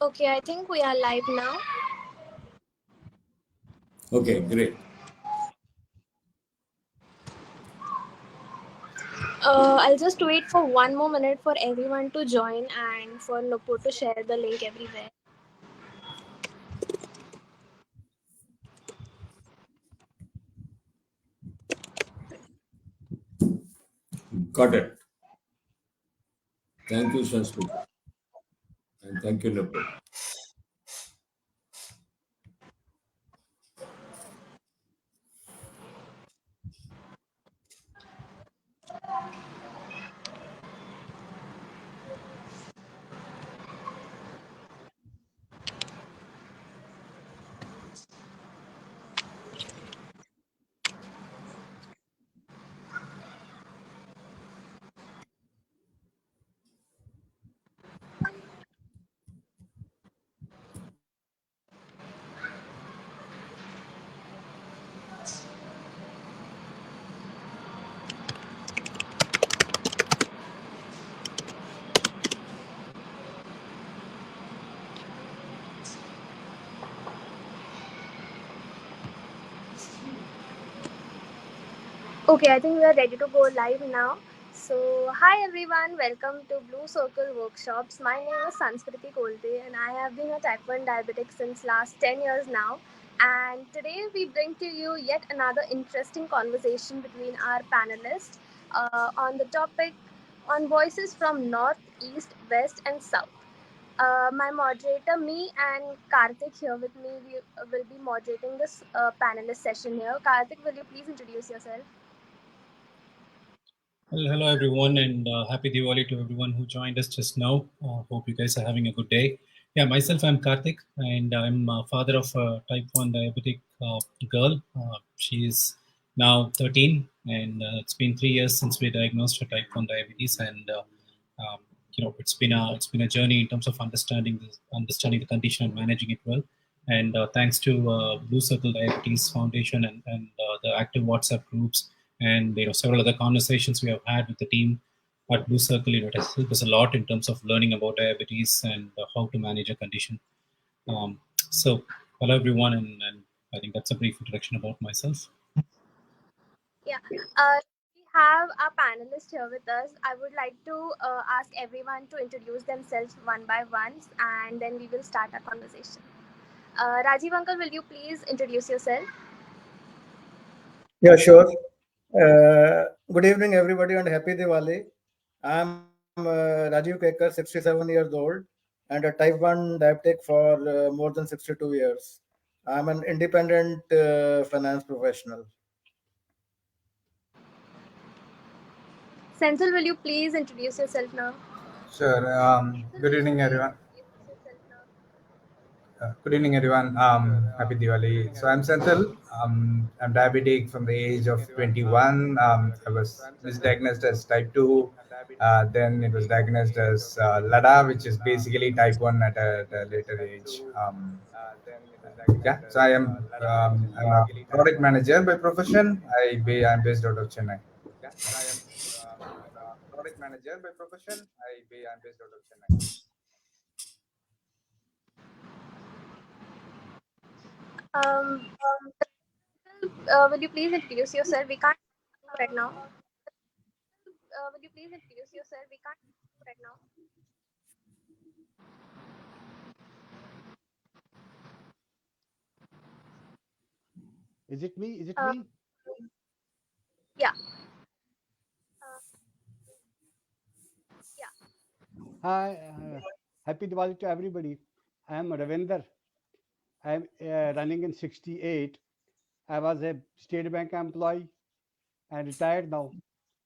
Okay, I think we are live now. Okay, great. I'll just wait for one more minute for everyone to join and for Nupur to share the link everywhere. Got it. Thank you, Sanskruti. And thank you, Nupur. Okay, I think we are ready to go live now. So, hi everyone, welcome to Blue Circle Workshops. My name is Sanskruti and I have been a type 1 diabetic since last 10 years now. And today we bring to you yet another interesting conversation between our panelists on the topic on voices from North, East, West, and South. My moderator, me and Karthik here with me, we will be moderating this panelist session here. Karthik, will you please introduce yourself? Well, hello everyone, and happy Diwali to everyone who joined us just now. Hope you guys are having a good day. Yeah, myself, I'm Karthik, and I'm father of a type 1 diabetic girl. She is now 13, and it's been 3 years since we diagnosed her type 1 diabetes, and it's been a journey in terms of understanding the condition and managing it well. And thanks to Blue Circle Diabetes Foundation and the active WhatsApp groups and several other conversations we have had with the team at Blue Circle, it has helped us a lot in terms of learning about diabetes and how to manage a condition. So hello everyone, and I think that's a brief introduction about myself. Yeah. We have our panelists here with us. I would like to ask everyone to introduce themselves one by one, and then we will start our conversation. Rajiv uncle, will you please introduce yourself? Yeah, sure. Good evening, everybody, and happy Diwali. I'm Rajiv Kekar, 67 years old, and a type 1 diabetic for more than 62 years. I'm an independent finance professional. Senthil, will you please introduce yourself now? Sure. Good evening, everyone. Good evening, everyone. Happy Diwali. So I'm Senthil. I'm diabetic from the age of 21. I was misdiagnosed as type 2. Then it was diagnosed as LADA, which is basically type 1 at a later age. So I'm a product manager by profession. I'm based out of Chennai. Product manager by profession. I'm based out of Chennai. Will you please introduce yourself? We can't right now. Will you please introduce yourself? We can't right now. Is it me? Is it me? Yeah. Hi. Happy Diwali to everybody. I am Ravinder. I am running in 68. I was a State Bank employee and retired now.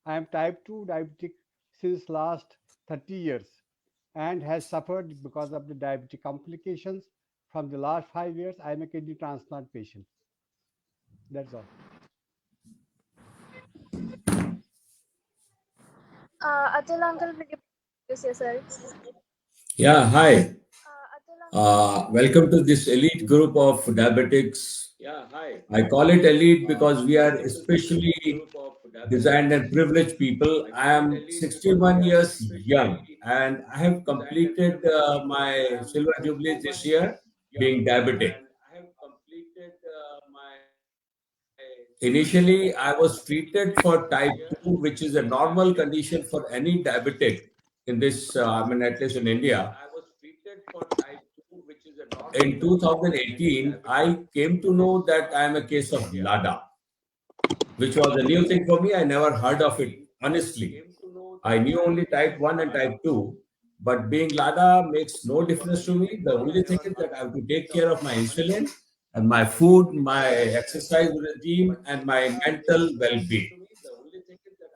I am type 2 diabetic since last 30 years and has suffered because of the diabetic complications. From the last 5 years, I am a kidney transplant patient. That's all. Atul uncle, will you introduce yourself? Yeah, hi. Welcome to this elite group of diabetics. I call it elite because we are especially designed and privileged people. I am 61 years young and I have completed my silver jubilee this year being diabetic. Initially, I was treated for type 2, which is a normal condition for any diabetic in this, at least in India. In 2018, I came to know that I am a case of LADA, which was a new thing for me. I never heard of it, honestly. I knew only type 1 and type 2, but being LADA makes no difference to me. The only thing is that I have to take care of my insulin and my food, my exercise regime, and my mental well being.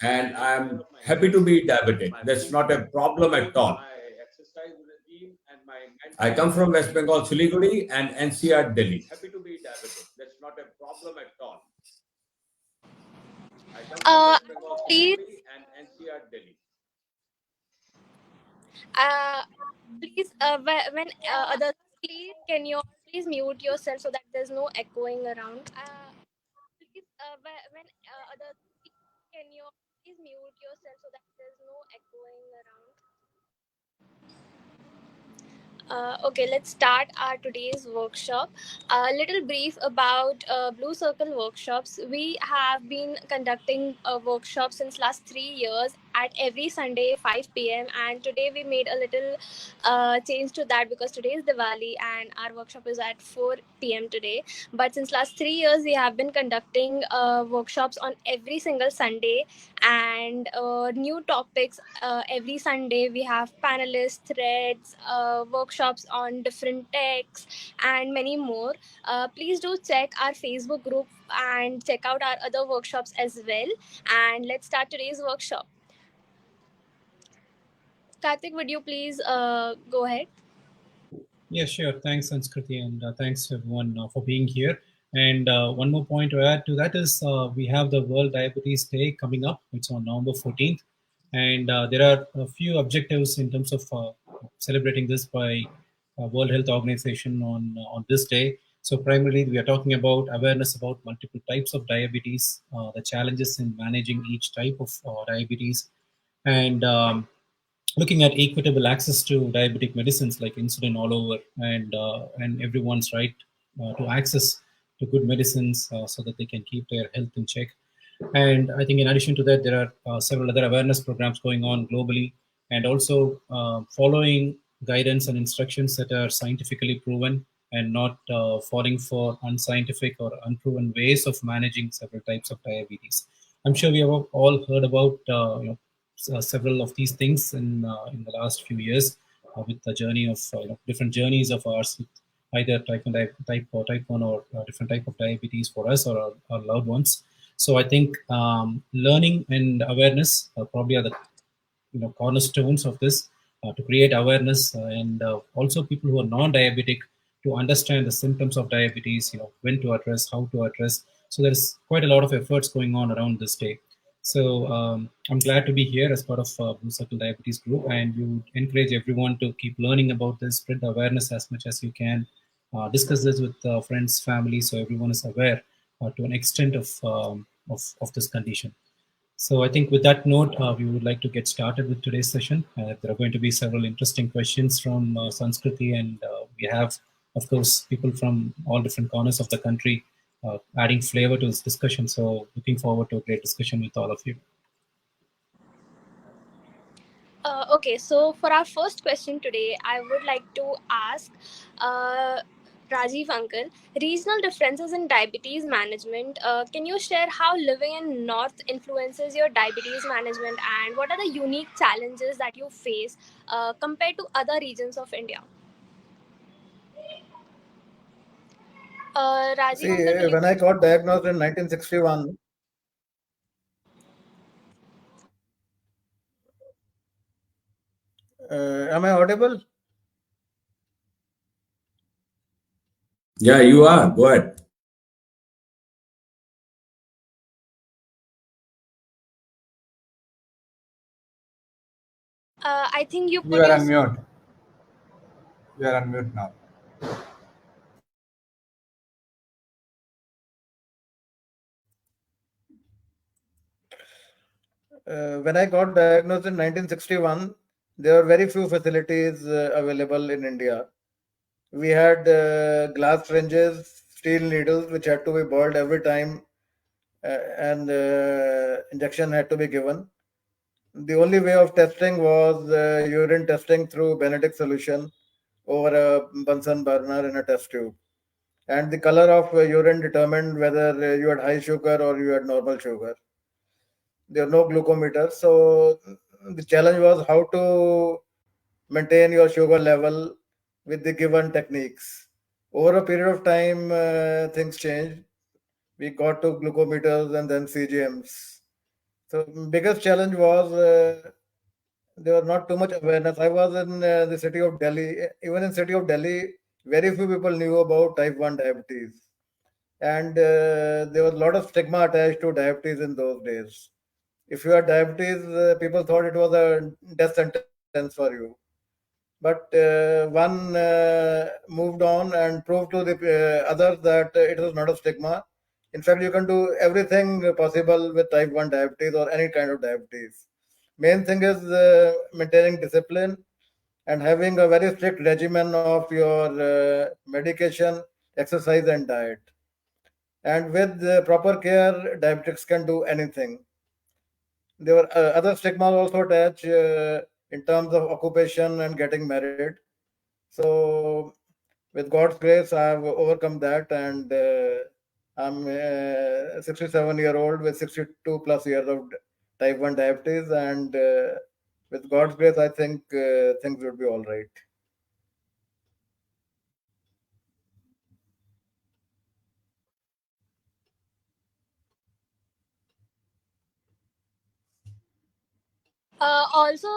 And I'm happy to be diabetic. That's not a problem at all. I come from West Bengal, Siliguri, and NCR, Delhi. Uh, please, uh, please, when others speak, can you please mute yourself so that there's no echoing around? Please, when others speak, can you please mute yourself so that there's no echoing around? Okay, let's start our today's workshop. A little brief about Blue Circle workshops. We have been conducting a workshop since last 3 years at every Sunday 5 p.m. And today we made a little change to that because today is Diwali and our workshop is at 4 p.m. today. But since last 3 years we have been conducting workshops on every single Sunday and new topics every Sunday. We have panelists, threads, workshops on different techs, and many more. Please do check our Facebook group and check out our other workshops as well. And let's start today's workshop. Karthik, would you please go ahead? Yeah, sure. Thanks, Sanskruti, and thanks everyone for being here. And one more point to add to that is we have the World Diabetes Day coming up. It's on November 14th. And there are a few objectives in terms of celebrating this by World Health Organization on this day. So primarily, we are talking about awareness about multiple types of diabetes, the challenges in managing each type of diabetes, and looking at equitable access to diabetic medicines like insulin all over, and everyone's right to access to good medicines so that they can keep their health in check. And I think in addition to that, there are several other awareness programs going on globally, and also following guidance and instructions that are scientifically proven and not falling for unscientific or unproven ways of managing several types of diabetes. I'm sure we have all heard about several of these things in the last few years with the journey of different journeys of ours with either type 1 or different type of diabetes for us or our loved ones. So I think learning and awareness probably are the cornerstones of this to create awareness and also people who are non-diabetic to understand the symptoms of diabetes, when to address, how to address. So there's quite a lot of efforts going on around this day. So I'm glad to be here as part of Blue Circle Diabetes Group, and you encourage everyone to keep learning about this, spread the awareness as much as you can, discuss this with friends, family, so everyone is aware to an extent of this condition. So I think with that note, we would like to get started with today's session. There are going to be several interesting questions from Sanskruti, and we have, of course, people from all different corners of the country adding flavor to this discussion. So looking forward to a great discussion with all of you. Okay, so for our first question today, I would like to ask uh, Rajiv uncle, regional differences in diabetes management. Can you share how living in North influences your diabetes management and what are the unique challenges that you face compared to other regions of India? Rajiv See, uncle, will you? when I got diagnosed in 1961, am I audible? Yeah, you are. Go ahead. I think you You put are your. on mute. You are on mute now. When I got diagnosed in 1961, there were very few facilities available in India. We had glass syringes, steel needles, which had to be boiled every time, and injection had to be given. The only way of testing was urine testing through Benedict solution over a Bunsen burner in a test tube. And the color of urine determined whether you had high sugar or you had normal sugar. There were no glucometers. So the challenge was how to maintain your sugar level with the given techniques. Over a period of time, things changed. We got to glucometers and then CGMs. So biggest challenge was there was not too much awareness. I was in the city of Delhi. Even in city of Delhi, very few people knew about type 1 diabetes. And there was a lot of stigma attached to diabetes in those days. If you had diabetes, people thought it was a death sentence for you. But one moved on and proved to the others that it was not a stigma. In fact, you can do everything possible with type 1 diabetes or any kind of diabetes. Main thing is maintaining discipline and having a very strict regimen of your medication, exercise, and diet. And with proper care, diabetics can do anything. There were other stigmas also attached in terms of occupation and getting married. So, with God's grace, I have overcome that, and I'm 67-year-old with 62 plus years of type 1 diabetes, and with God's grace, I think things would be all right. Also,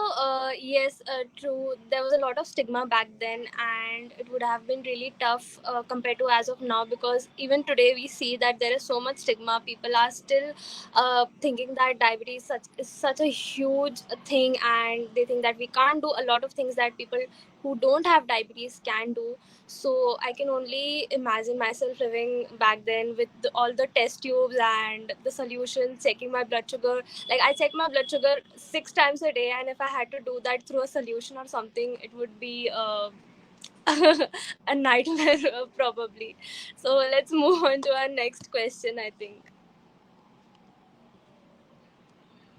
yes, true. There was a lot of stigma back then, and it would have been really tough compared to as of now, because even today we see that there is so much stigma. People are still thinking that diabetes is such a huge thing, and they think that we can't do a lot of things that people who don't have diabetes can do. So I can only imagine myself living back then with all the test tubes and the solutions, checking my blood sugar. Like, I check my blood sugar 6 times a day, and if I had to do that through a solution or something, it would be a nightmare probably. So let's move on to our next question, I think.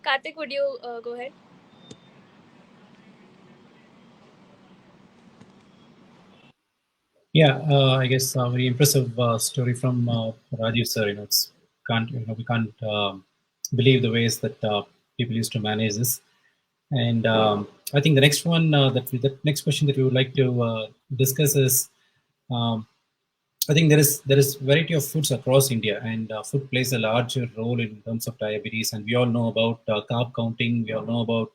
Karthik, would you go ahead? Yeah, I guess a very impressive story from Rajiv sir. It's can't we can't believe the ways that people used to manage this. And I think the next one the next question that we would like to discuss is, um, I think there is variety of foods across India, and food plays a larger role in terms of diabetes. And we all know about carb counting. We all know about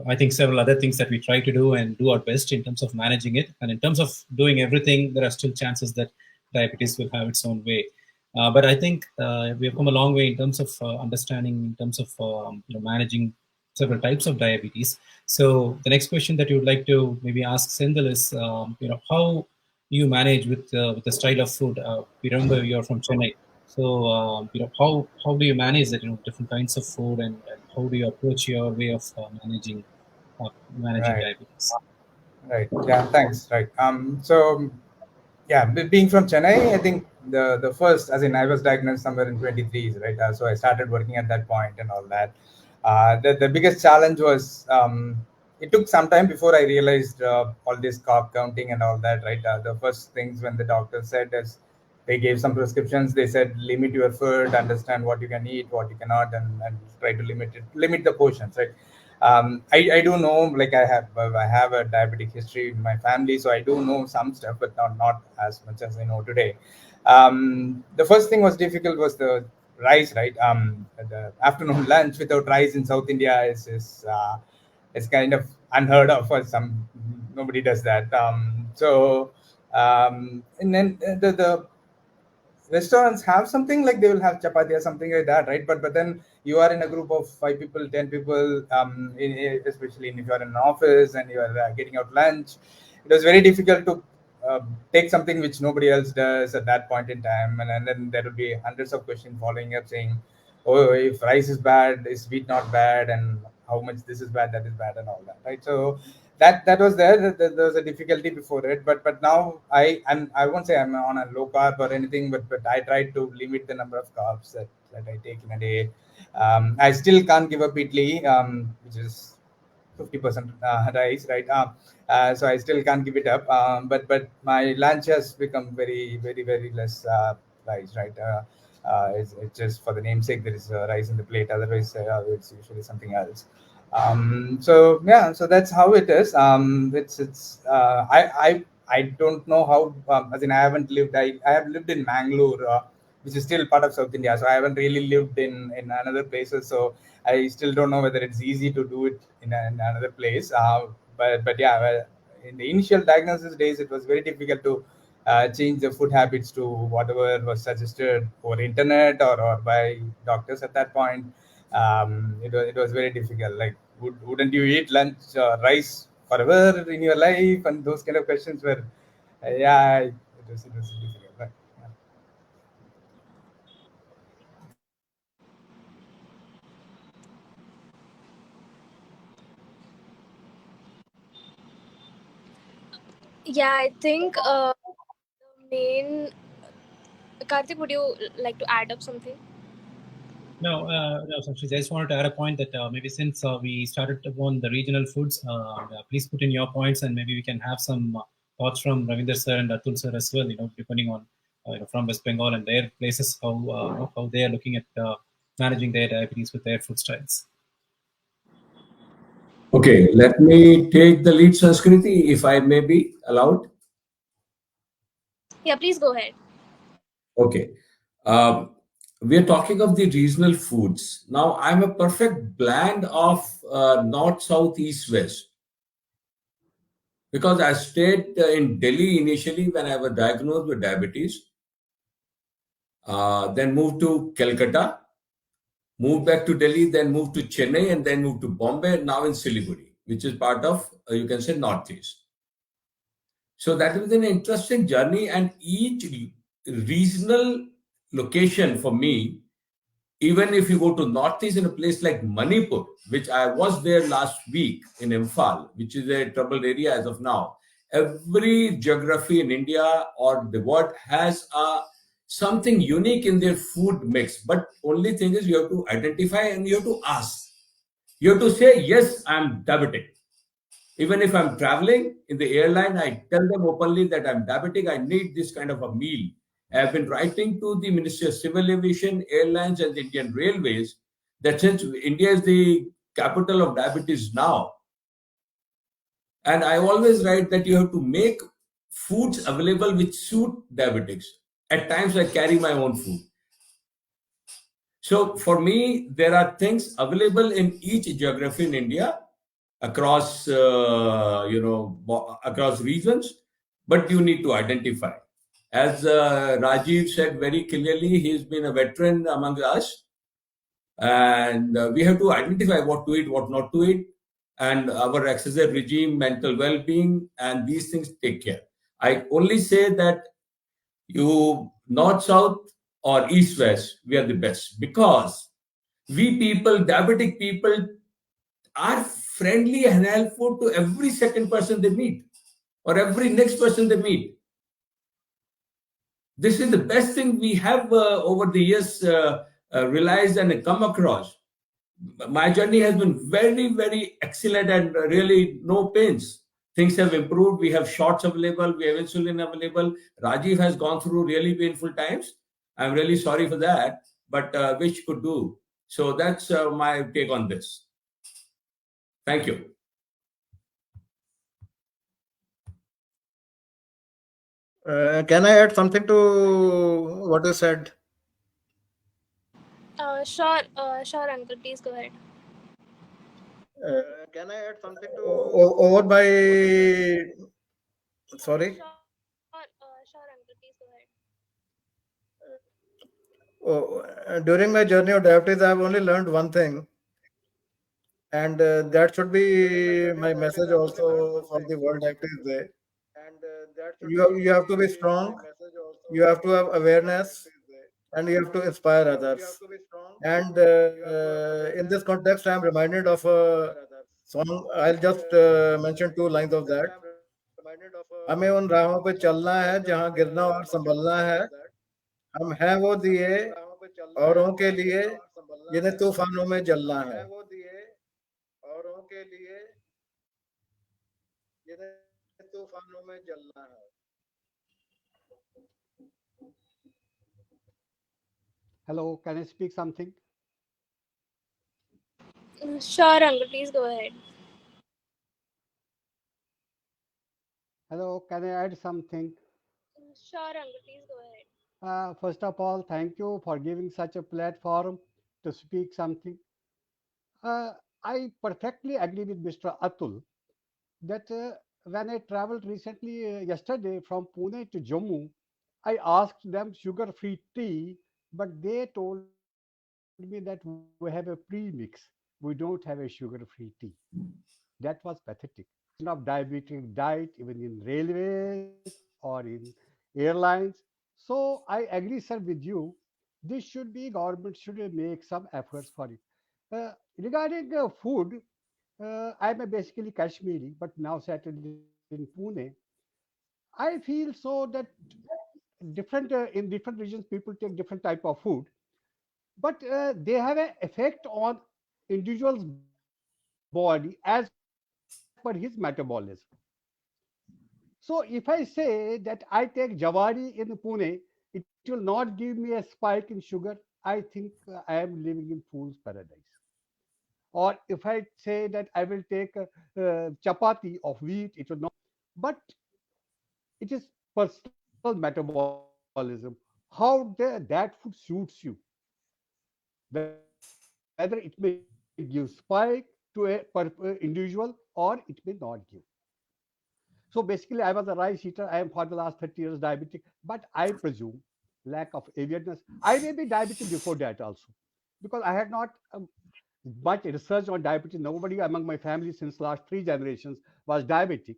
I think several other things that we try to do and do our best in terms of managing it. And in terms of doing everything, there are still chances that diabetes will have its own way. But I think we have come a long way in terms of understanding, in terms of managing several types of diabetes. So the next question that you would like to maybe ask Senthil is, how you manage with the style of food. We remember you're from Chennai, so how do you manage that? Different kinds of food, and how do you approach your way of managing Right. diabetes? Right. Yeah. Thanks. Right. So yeah, being from Chennai, I think the first, as in I was diagnosed somewhere in 23s, right? So I started working at that point and all that. The biggest challenge was it took some time before I realized all this carb counting and all that, right? The first things when the doctor said is they gave some prescriptions. They said limit your food, understand what you can eat, what you cannot, and try to limit the portions, right? I do know, like I have a diabetic history in my family, so I do know some stuff, but not as much as I know today. The first thing was difficult was the rice, right? The afternoon lunch without rice in South India is kind of unheard of for some. Nobody does that. And then the restaurants have something like they will have chapati or something like that, right? But then you are in a group of 5 people, 10 people, especially if you are in an office and you are getting out lunch. It was very difficult to take something which nobody else does at that point in time, and then there will be hundreds of questions following up saying, "Oh, if rice is bad, is wheat not bad?" And how much this is bad, that is bad, and all that, right? So that was there. There was a difficulty before it, but now I won't say I'm on a low carb or anything, but I try to limit the number of carbs that I take in a day. I still can't give up idli, which is 50% rice, right? So I still can't give it up. But my lunch has become very less rice, right? It's just for the namesake there is rice in the plate. Otherwise, it's usually something else. So yeah, so that's how it is. It's I don't know how. As in, I haven't lived. I have lived in Mangalore, which is still part of South India. So I haven't really lived in another places. So I still don't know whether it's easy to do it in another place. But yeah, well, in the initial diagnosis days, it was very difficult to change the food habits to whatever was suggested over internet or by doctors at that point. It was very difficult. Like, wouldn't you eat lunch rice forever in your life? And those kind of questions were, yeah, it was difficult. Right? Yeah. Yeah, I think the main. Karthik, would you like to add up something? No, actually, I just wanted to add a point that maybe since we started on the regional foods, please put in your points, and maybe we can have some thoughts from Ravinder sir and Atul sir as well. Depending on from West Bengal and their places, how they are looking at managing their diabetes with their food styles. Okay, let me take the lead, Sanskruti, if I may be allowed. Yeah, please go ahead. Okay. We are talking of the regional foods. Now, I'm a perfect blend of north, south, east, west. Because I stayed in Delhi initially when I was diagnosed with diabetes, then moved to Calcutta, moved back to Delhi, then moved to Chennai, and then moved to Bombay, and now in Siliguri, which is part of, you can say, Northeast. So that was an interesting journey, and each regional location for me, even if you go to Northeast in a place like Manipur, which I was there last week in Imphal, which is a troubled area as of now, every geography in India or the world has something unique in their food mix. But only thing is you have to identify and you have to ask. You have to say, yes, I'm diabetic. Even if I'm traveling in the airline, I tell them openly that I'm diabetic. I need this kind of a meal. I've been writing to the Ministry of Civil Aviation, Airlines, and the Indian Railways that since India is the capital of diabetes now, and I always write that you have to make foods available which suit diabetics. At times, I carry my own food. So for me, there are things available in each geography in India across across regions, but you need to identify. As Rajiv said very clearly, he's been a veteran among us, and we have to identify what to eat, what not to eat, and our exercise regime, mental well-being, and these things take care. I only say that you north south or east west, we are the best because we people, diabetic people, are friendly and helpful to every second person they meet or every next person they meet. This is the best thing we have over the years realized and come across. My journey has been very excellent and really no pains. Things have improved. We have shots available. We have insulin available. Rajiv has gone through really painful times. I'm really sorry for that, but which could do. So that's my take on this. Thank you. Can I add something to what you said? Sure, uncle. Please go ahead. Can I add something to over by? Sorry. Sure, uncle. Please go ahead. During my journey of diabetes, I have only learned one thing, and that should be my message also for the World Diabetes Day. You have to be strong. You have to have awareness, and you have to inspire others. And in this context, I'm reminded of a song. I'll just mention two lines of that. हमें उन राहों पे चलना है जहाँ गिरना और संभलना है. हम हैं वो दिए औरों के लिए जिन्हें तूफानों में जलना है. Hello, can I speak something? Sure, Uncle, please go ahead. Hello, can I add something? Sure, Uncle, please go ahead. First of all, thank you for giving such a platform to speak something. I perfectly agree with Mr. Atul that when I traveled recently, yesterday from Pune to Jammu, I asked them sugar-free tea, but they told me that we have a premix. We don't have a sugar-free tea. That was pathetic. Of diabetic diet, even in railways or in airlines. So I agree, sir, with you. This should be government should make some efforts for it. Regarding food, I'm a basically Kashmiri, but now settled in Pune. I feel so that different in different regions people take different type of food, but they have an effect on individual's body as per his metabolism. So if I say that I take Jawari in Pune, it will not give me a spike in sugar. I think I am living in fool's paradise. Or if I say that I will take chapati of wheat, it will not. But it is personal metabolism. How that food suits you, whether it may give spike to a individual or it may not give. So basically, I was a rice eater. I am for the last 30 years diabetic, but I presume lack of awareness. I may be diabetic before that also, because I had not much research on diabetes. Nobody among my family since last 3 generations was diabetic.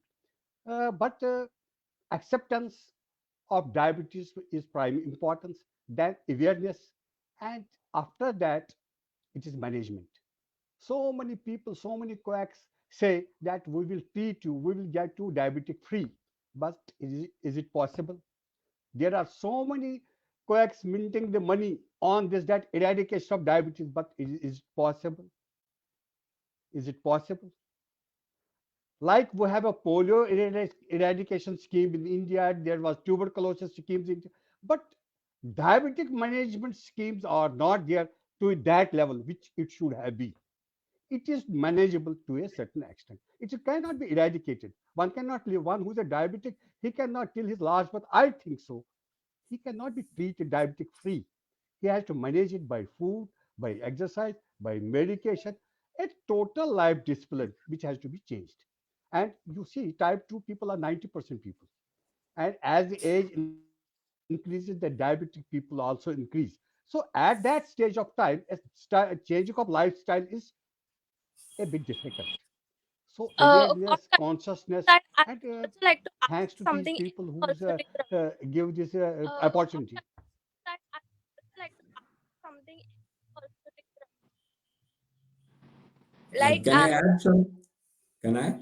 But acceptance of diabetes is prime importance, then awareness, and after that, it is management. So many people, so many quacks say that we will treat you, we will get you diabetic free. But is it possible? There are so many quacks minting the money on this that eradication of diabetes, but is it possible? Is it possible? Like we have a polio eradication scheme in India, there was tuberculosis schemes in India, but diabetic management schemes are not there to that level which it should have been. It is manageable to a certain extent. It cannot be eradicated. One cannot live. One who's a diabetic, he cannot till his last breath. I think so. He cannot be treated diabetic free. He has to manage it by food, by exercise, by medication, a total life discipline which has to be changed. And you see, type 2 people are 90% people. And as the age increases, the diabetic people also increase. So at that stage of time, a changing of lifestyle is a bit difficult. So On awareness, consciousness, that, I and would also like to ask thanks to these something people who's also to you. give this On opportunity. that, I would also like to ask something also to you. Like, Can I add some? Can I?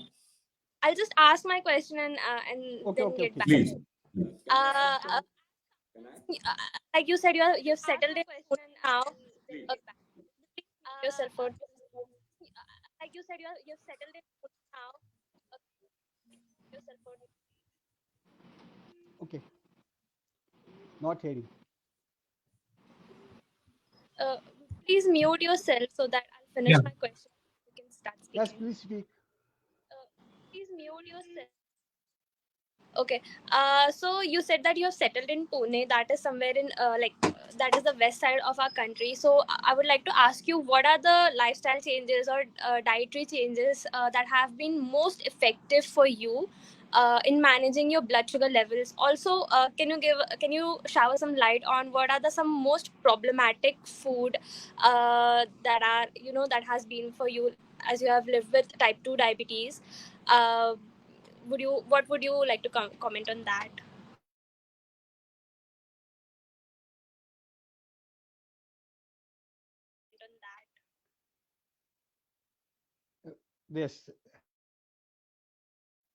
I'll just ask my question and Okay, then okay, get okay, back. sure. Please. Please. Uh, uh, like you said, you've settled in Pune now. Uh, Please mute yourself for. Like you said, you've settled in Pune now. Uh, Mute yourself for. Okay, not hearing. Uh, Please mute yourself so that I'll finish Yeah. my question. You can start Yes, speaking. please speak. Please mute yourself. Okay. So you said that you have settled in Pune. That is somewhere in that is the west side of our country. So I would like to ask you, what are the lifestyle changes or dietary changes that have been most effective for you in managing your blood sugar levels? Also, can you shower some light on what are the some most problematic food that are that has been for you as you have lived with type 2 diabetes? Uh, what would you like to comment on that? Yes.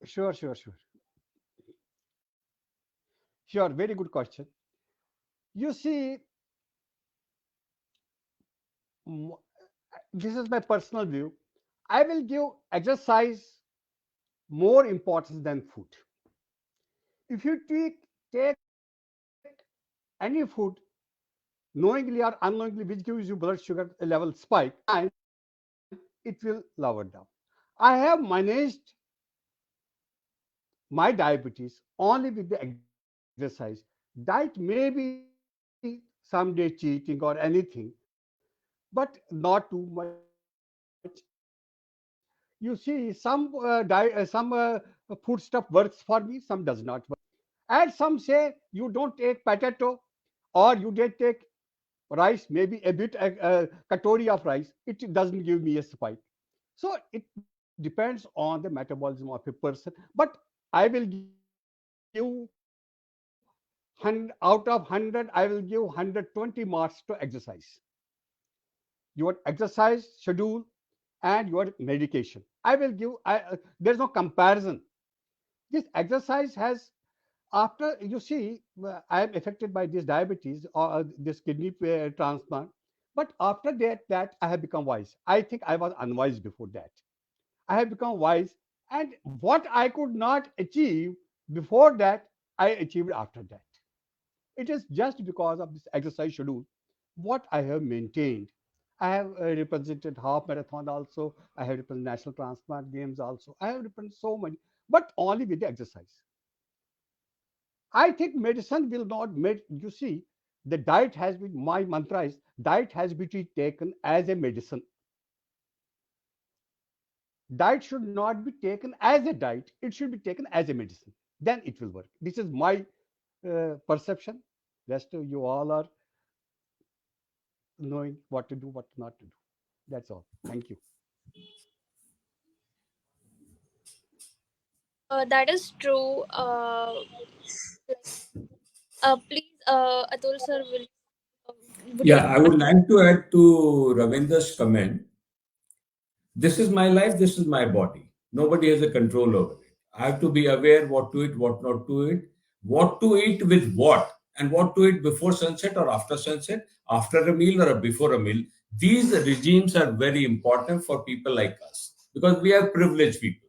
Sure. Sure. Very good question. You see, this is my personal view. I will give exercise more importance than food. If you take any food knowingly or unknowingly, which gives you blood sugar level spike, and it will lower down. I have managed my diabetes only with the exercise. Diet may be someday cheating or anything, but not too much. You see, some food stuff works for me, some does not work. And some say you don't take potato or you did take rice, maybe a bit katori of rice, it doesn't give me a spike. So it depends on the metabolism of a person. But I will give out of 100, I will give 120 marks to exercise. Your exercise schedule and your medication. I will give, there's no comparison. This exercise has, after you see, I am affected by this diabetes or this kidney transplant. But after that I have become wise. I think I was unwise before that. I have become wise, and what I could not achieve before that, I achieved after that. It is just because of this exercise schedule, what I have maintained. I have represented half marathon also. I have represented national transplant games also. I have represented so many, but only with the exercise. I think medicine will not make, you see, the diet has been, my mantra is diet has been taken as a medicine. Diet should not be taken as a diet, it should be taken as a medicine. Then it will work. This is my perception. Rest of you all are knowing what to do, what not to do. That's all. Thank you. That is true. Please, Atul sir, would you Yeah, like I would like to add to Ravinder's comment. This is my life, this is my body. Nobody has a control over it. I have to be aware what to eat, what not to eat, what to eat with what, and what to eat before sunset or after sunset, after a meal or before a meal. These regimes are very important for people like us because we are privileged people.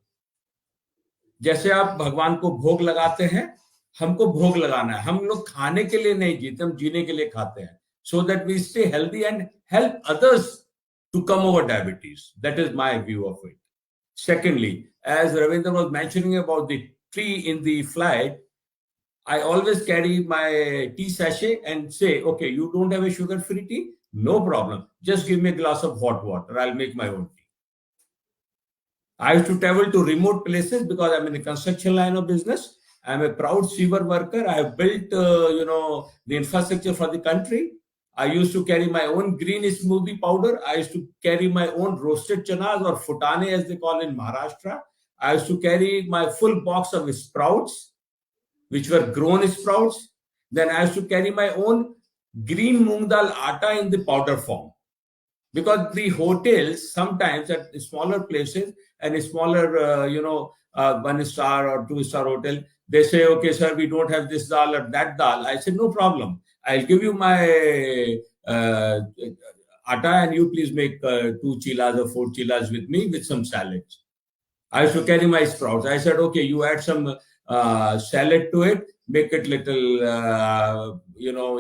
जैसे आप भगवान को भोग लगाते हैं, हमको भोग लगाना है. हम लोग खाने के लिए नहीं जीते, हम जीने के लिए खाते हैं. So that we stay healthy and help others to come over diabetes. That is my view of it. Secondly, as Ravinder was mentioning about the tree in the flight, I always carry my tea sachet and say, okay, you don't have a sugar-free tea? No problem. Just give me a glass of hot water. I'll make my own tea. I used to travel to remote places because I'm in the construction line of business. I'm a proud sewer worker. I have built, the infrastructure for the country. I used to carry my own green smoothie powder. I used to carry my own roasted chanas or futane as they call in Maharashtra. I used to carry my full box of sprouts, which were grown sprouts. Then I used to carry my own green moong dal atta in the powder form. Because the hotels sometimes at smaller places and smaller, 1 star or 2 star hotel, they say, okay, sir, we don't have this dal or that dal. I said, no problem. I'll give you my atta and you please make 2 chilas or 4 chilas with me with some salads. I used to carry my sprouts. I said, okay, you add some salad to it, make it little,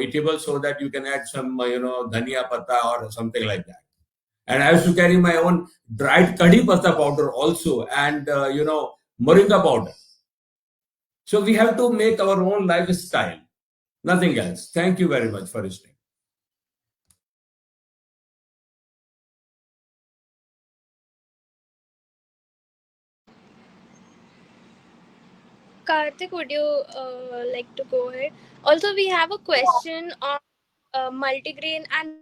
eatable so that you can add some, dhania pata or something like that. And I used to carry my own dried kadhi pata powder also and, moringa powder. So we have to make our own lifestyle, nothing else. Thank you very much for listening. Karthik, would you like to go ahead? Also, we have a question on multigrain and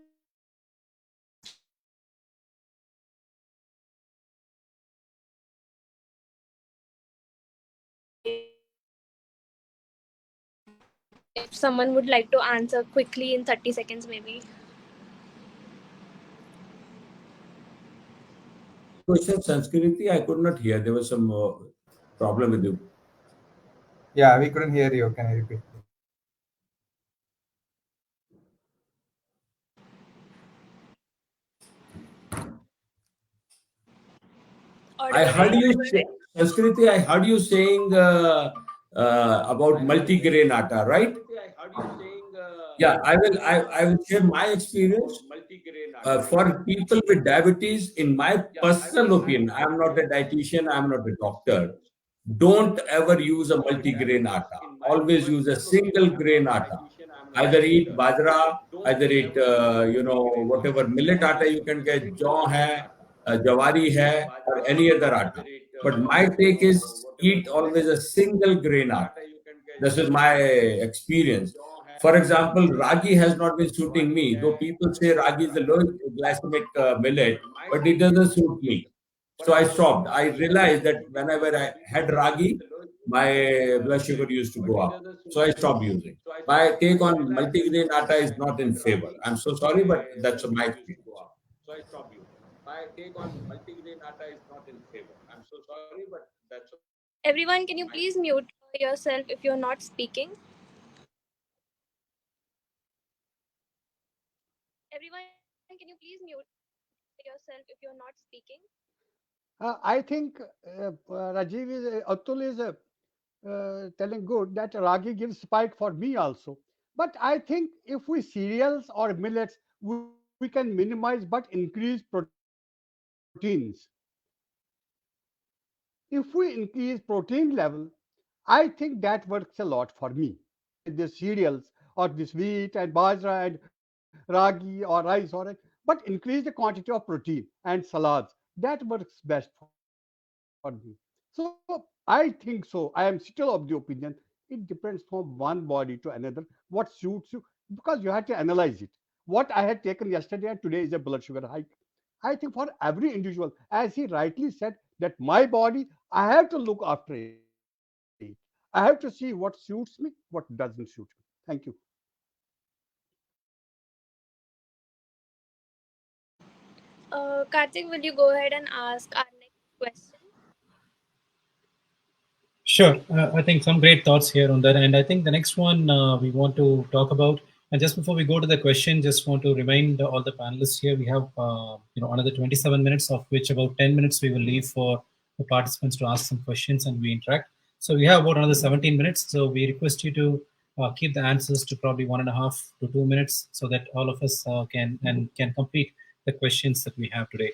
if someone would like to answer quickly in 30 seconds, maybe. question, Sanskruti? I could not hear. There was some problem with you. Yeah, we couldn't hear you. Can you repeat? I Audible, heard right? you, Sanskruti, I heard you saying about multigrain atta, right? Yeah, I will share my experience. For people with diabetes, in my personal opinion, I am not a dietitian, I am not a doctor. Don't ever use a multigrain atta. Always use a single grain atta. Either eat bajra, either eat whatever millet atta you can get, jaw hai, jawari hai, or any other atta. But my take is eat always a single grain atta. This is my experience. For example, ragi has not been suiting me, though people say ragi is a low glycemic millet, but it doesn't suit me. So I stopped. I realized that whenever I had ragi, my blood sugar used to go up. So I stopped using. My take on multigrain atta is not in favor. I'm so sorry, but that's my experience. Everyone, can you please mute yourself if you're not speaking? Everyone, can you please mute yourself if you're not speaking? I think Rajiv is Atul is telling good that ragi gives spike for me also. But I think if we cereals or millets, we can minimize but increase proteins. If we increase protein level, I think that works a lot for me. The cereals or this wheat and bajra and ragi or rice or but increase the quantity of protein and salads. That works best for me. So I think so. I am still of the opinion it depends from one body to another what suits you because you have to analyze it. What I had taken yesterday and today is a blood sugar hike. I think for every individual, as he rightly said, that my body, I have to look after it. I have to see what suits me, what doesn't suit me. Thank you. Karthik, will you go ahead and ask our next question? Sure. I think some great thoughts here on that. And I think the next one we want to talk about, and just before we go to the question, just want to remind all the panelists here, we have another 27 minutes, of which about 10 minutes we will leave for the participants to ask some questions and we interact. So we have about another 17 minutes. So we request you to keep the answers to probably 1.5 to 2 minutes so that all of us can complete the questions that we have today.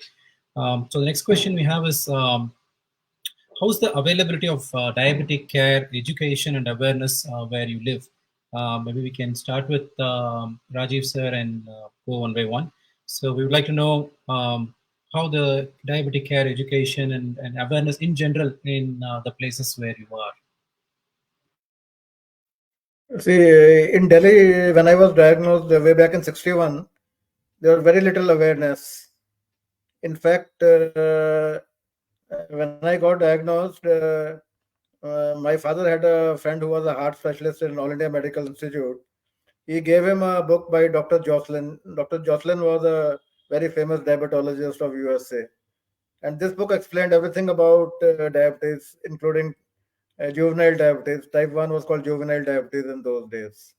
So the next question we have is, how's the availability of diabetic care, education, and awareness where you live? Maybe we can start with Rajiv sir and go one by one. So we would like to know how the diabetic care, education, and awareness in general in the places where you are. See, in Delhi, when I was diagnosed way back in 61, there was very little awareness. In fact, when I got diagnosed, my father had a friend who was a heart specialist in All India Medical Institute. He gave him a book by Dr. Jocelyn. Dr. Jocelyn was a very famous diabetologist of USA. And this book explained everything about diabetes, including juvenile diabetes. Type 1 was called juvenile diabetes in those days.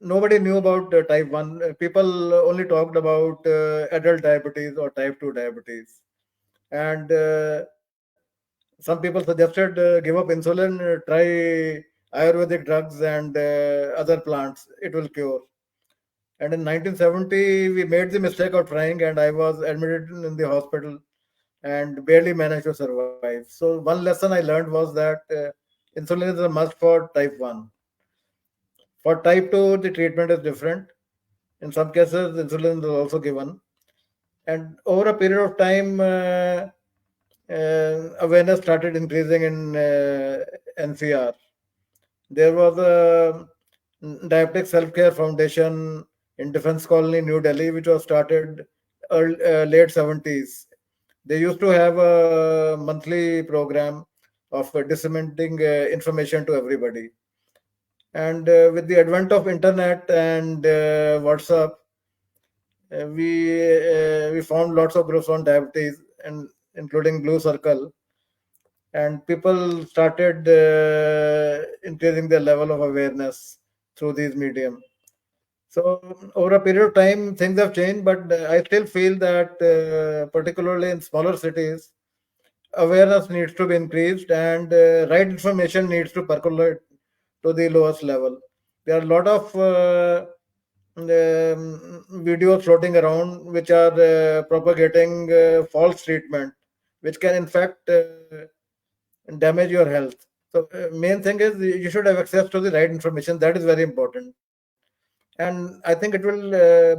Nobody knew about type 1. People only talked about adult diabetes or type 2 diabetes. And some people suggested give up insulin, try Ayurvedic drugs and other plants. It will cure. And in 1970, we made the mistake of trying, and I was admitted in the hospital and barely managed to survive. So, one lesson I learned was that insulin is a must for type 1. For type 2, the treatment is different. In some cases, insulin is also given. And over a period of time, awareness started increasing in NCR. There was a Diabetic Self Care Foundation in Defense Colony, New Delhi, which was started late 70s. They used to have a monthly program of disseminating information to everybody. And with the advent of internet and WhatsApp, we found lots of groups on diabetes, and including Blue Circle, and people started increasing their level of awareness through these medium. So over a period of time, things have changed, but I still feel that particularly in smaller cities, awareness needs to be increased and right information needs to percolate to the lowest level. There are a lot of videos floating around which are propagating false treatment, which can in fact damage your health. So main thing is you should have access to the right information. That is very important. And I think it will.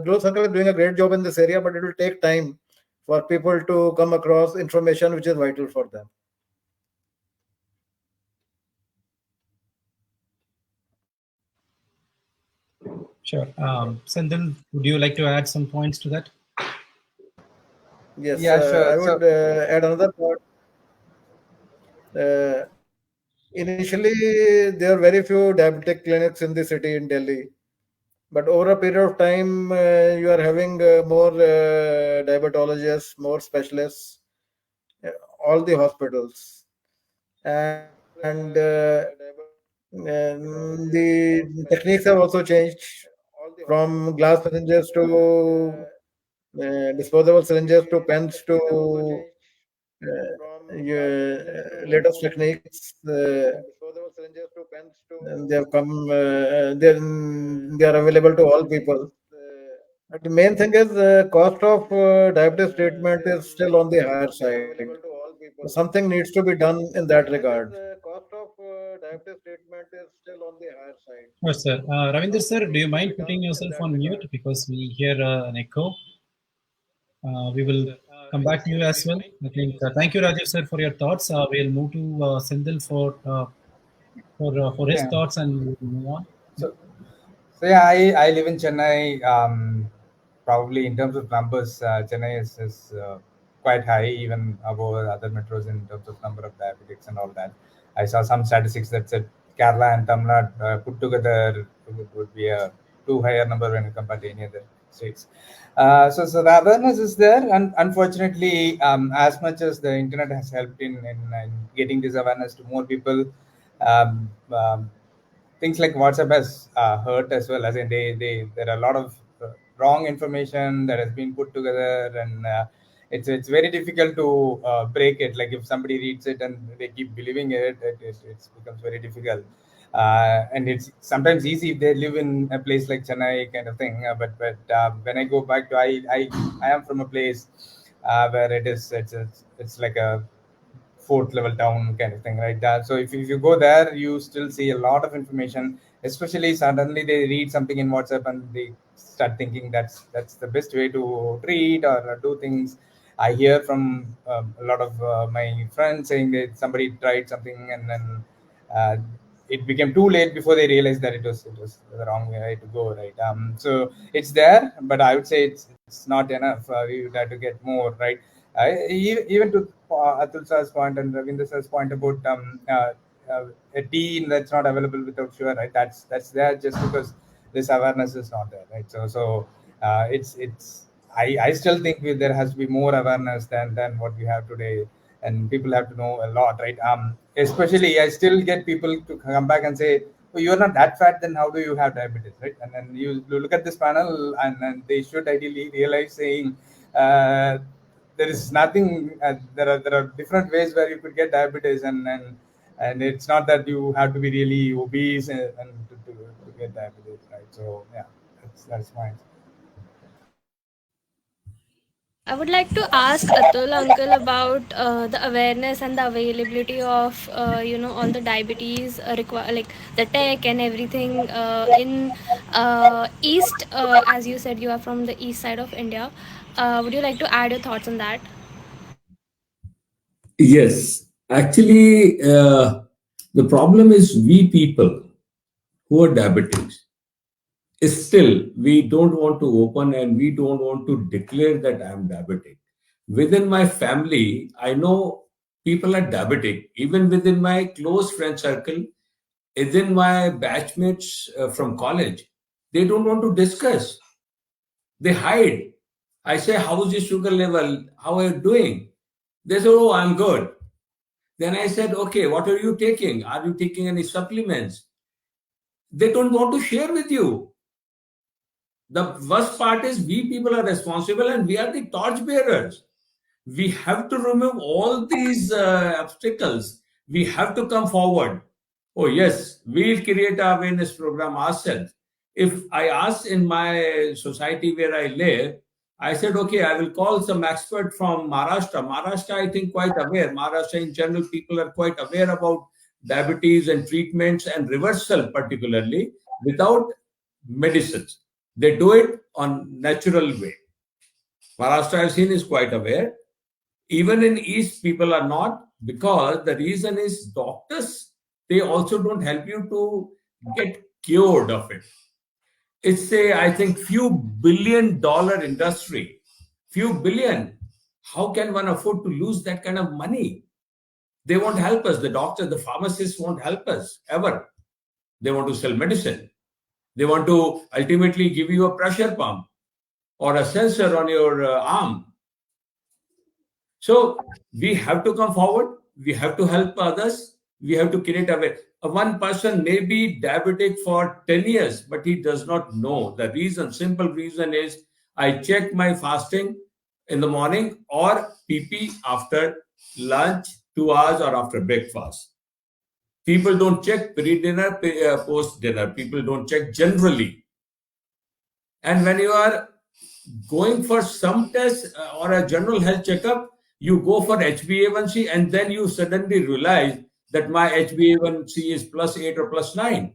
Blue Circle is doing a great job in this area, but it will take time for people to come across information which is vital for them. Sure. Senthil, would you like to add some points to that? Yes, Yeah, sure. I So would add another part. Uh, Initially, there are very few diabetic clinics in the city in Delhi, but over a period of time, you are having more diabetologists, more specialists, uh, all the hospitals, and the techniques have also changed from glass syringes to disposable syringes to pens to latest techniques. They have come. They are available to all people. But the main thing is cost of diabetes treatment is still on the higher side. So something needs to be done in that regard. Sure, sir. Ravinder, sir, do you mind putting yourself on mute because we hear an echo? We will come back to you as well. I think. Thank you, Rajiv, sir, for your thoughts. We'll move to Senthil for his yeah. thoughts and we'll move on. So So yeah, I live in Chennai. Probably in terms of numbers, Chennai is quite high, even above other metros in terms of number of diabetics and all that. I saw some statistics that said Kerala and Tamil Nadu put together would be a too higher number when compared to any other states. So the awareness is there, and unfortunately, as much as the internet has helped in getting this awareness to more people, um, um, things like WhatsApp has hurt as well. As in, they there are a lot of wrong information that has been put together, and it's very difficult to break it. Like if somebody reads it and they keep believing it becomes very difficult. And it's sometimes easy if they live in a place like Chennai kind of thing. But when I go back to I am from a place where it's like a fourth level town kind of thing, right? So if you go there, you still see a lot of information. Especially suddenly they read something in WhatsApp and they start thinking that's the best way to treat or do things. I hear from a lot of my friends saying that somebody tried something and then uh, it became too late before they realized that it was the wrong way to go, right? So it's there, but I would say it's not enough. We would have to get more, right? Even to Atul sir's point and Ravinder sir's point about a tea that's not available without sugar, right? That's there just because this awareness is not there, right? It's I still think there has to be more awareness than what we have today, and people have to know a lot, right? Especially I still get people to come back and say, "Oh, you're not that fat, then how do you have diabetes?" Right? And then you look at this panel, and they should ideally realize saying. There is nothing. There are different ways where you could get diabetes, and it's not that you have to be really obese and to get diabetes, right? So yeah, that's fine. I would like to ask Atul uncle about the awareness and the availability of all the diabetes like the tech and everything in east, as you said you are from the east side of India. Would you like to add your thoughts on that? Yes, actually, the problem is we people who are diabetics. Still, we don't want to open and we don't want to declare that I'm diabetic. Within my family, I know people are diabetic. Even within my close friend circle, within my batchmates from college, they don't want to discuss. They hide. I say, how's your sugar level? How are you doing? They said, oh, I'm good. Then I said, okay, what are you taking? Are you taking any supplements? They don't want to share with you. The worst part is we people are responsible and we are the torch bearers. We have to remove all these obstacles. We have to come forward. Oh, yes, we'll create a awareness program ourselves. If I ask in my society where I live, I said, okay, I will call some expert from Maharashtra. Maharashtra, I think, quite aware. Maharashtra, in general, people are quite aware about diabetes and treatments and reversal, particularly without medicines. They do it on natural way. Maharashtra, I've seen, is quite aware. Even in East, people are not, because the reason is doctors, they also don't help you to get cured of it. It's a, I think, few $1 billion industry. Few billion. How can one afford to lose that kind of money? They won't help us. The doctor, the pharmacists won't help us ever. They want to sell medicine. They want to ultimately give you a pressure pump or a sensor on your arm. So we have to come forward. We have to help others. We have to create a. One person may be diabetic for 10 years, but he does not know. The reason, simple reason is I check my fasting in the morning or PP after lunch, 2 hours, or after breakfast. People don't check pre-dinner, post-dinner. People don't check generally. And when you are going for some test or a general health checkup, you go for HbA1c, and then you suddenly realize that my HbA1c is +8 or +9,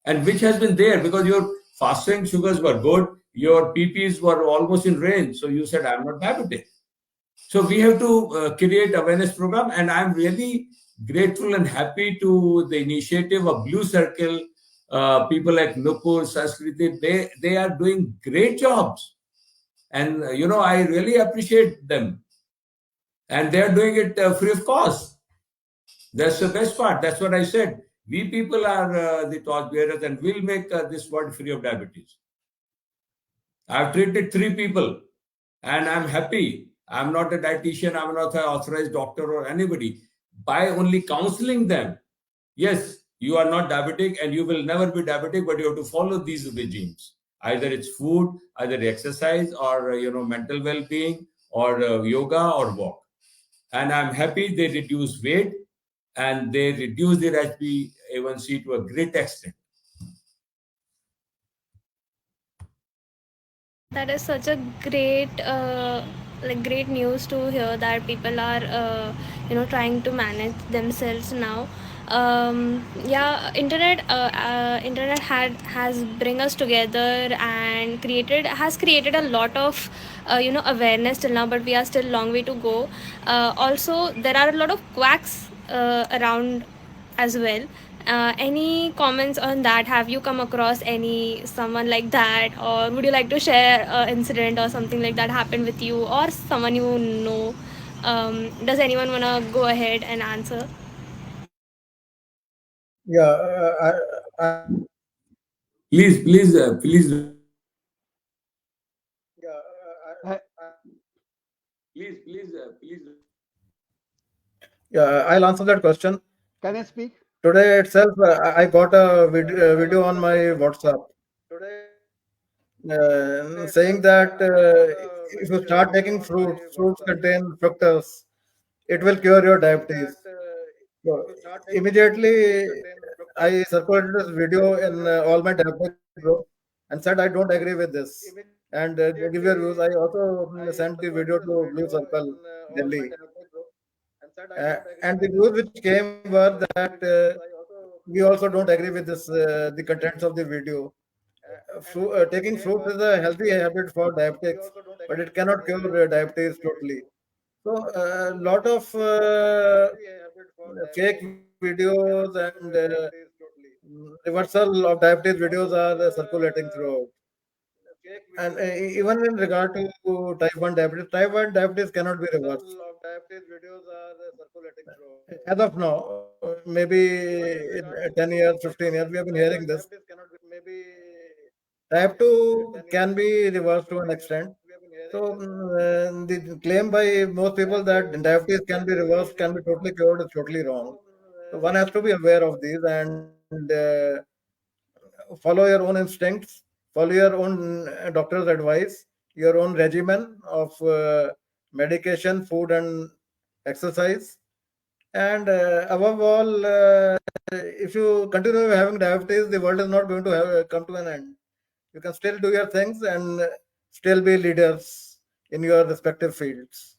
and which has been there because your fasting sugars were good, your PPs were almost in range, so you said, I'm not diabetic. So we have to create awareness program, and I'm really grateful and happy to the initiative of Blue Circle. People like Nupur, Sanskruti, they are doing great jobs, and I really appreciate them, and they are doing it free of cost. That's the best part. That's what I said. We people are the torch bearers, and we'll make this world free of diabetes. I've treated 3 people, and I'm happy. I'm not a dietitian, I'm not an authorized doctor or anybody. By only counseling them, yes, you are not diabetic and you will never be diabetic, but you have to follow these regimes. Either it's food, either exercise, or mental well-being, or yoga or walk. And I'm happy they reduce weight and they reduce their HbA1c to a great extent. That is such a great news to hear that people are trying to manage themselves now. Yeah, internet has bring us together and created a lot of awareness till now, but we are still long way to go. Also, there are a lot of quacks around as well. Any comments on that? Have you come across any someone like that, or would you like to share an incident or something like that happened with you or someone you know? Does anyone wanna go ahead and answer? Yeah, Please. I, yeah, I'll answer that question. can I speak? Today itself, I got a video on my WhatsApp saying that if you start taking fruits contain fructose, it will cure your diabetes. So immediately, I circulated this video in all my diabetic group and said I don't agree with this. And they give your views. I also sent the video to Blue Circle, Delhi. And the views which came were that we also don't agree with this, the contents of the video. Taking fruit is a healthy habit for diabetics, but it cannot cure diabetes totally. So a lot of fake videos and reversal of diabetes videos are circulating throughout. And even in regard to type 1 diabetes cannot be reversed. As of now, maybe in 10 years, 15 years, we have been hearing this. Type 2 can be reversed to an extent, So the claim by most people that diabetes can be reversed, can be totally cured, is totally wrong. So one has to be aware of these and follow your own instincts, follow your own doctor's advice, your own regimen of medication, food, and exercise. And above all, if you continue having diabetes, the world is not going to come to an end. You can still do your things and still be leaders in your respective fields.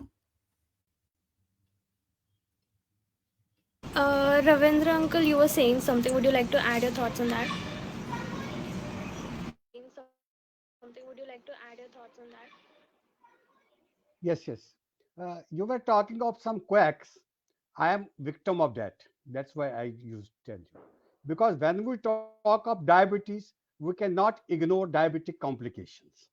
Ravindra uncle, you were saying something. Would you like to add your thoughts on that? Yes, yes. You were talking of some quacks. I am victim of that. That's why I used to tell you. Because when we talk of diabetes, we cannot ignore diabetic complications.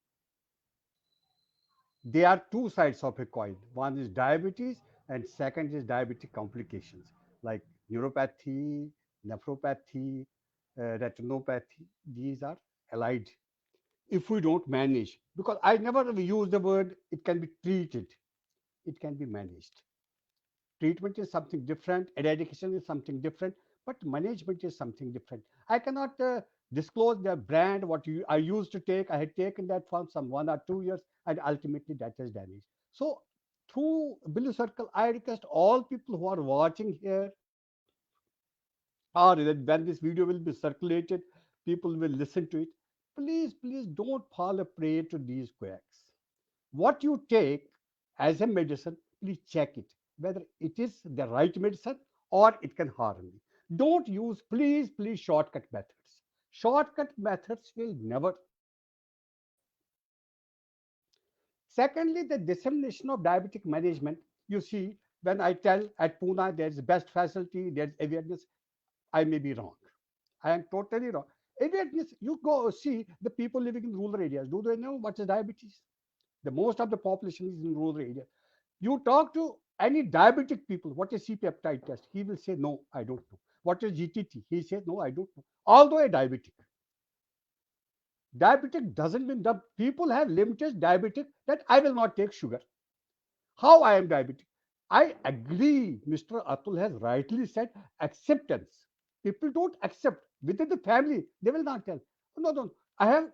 There are two sides of a coin. One is diabetes, and second is diabetic complications like neuropathy, nephropathy, retinopathy. These are allied. If we don't manage, because I never use the word it can be treated, it can be managed. Treatment is something different, eradication is something different, but management is something different. I cannot disclose the brand I used to take. I had taken that for some 1 or 2 years, and ultimately that has damaged. So through Blue Circle, I request all people who are watching here, or when this video will be circulated, people will listen to it. Please don't fall a prey to these quacks. What you take as a medicine, please check it whether it is the right medicine or it can harm you. Don't use, please, shortcut methods. Shortcut methods will never. Secondly, the dissemination of diabetic management. You see, when I tell at Pune there's best facility, there's awareness, I may be wrong. I am totally wrong. Awareness, you go see the people living in rural areas. Do they know what is diabetes? The most of the population is in rural areas. You talk to any diabetic people, what is C-peptide test? He will say, no, I don't know. What is GTT? He says, no, I don't know. Although a diabetic. Diabetic doesn't mean that people have limited diabetic that I will not take sugar. How I am diabetic? I agree, Mr. Atul has rightly said acceptance. People don't accept within the family, they will not tell. No. I have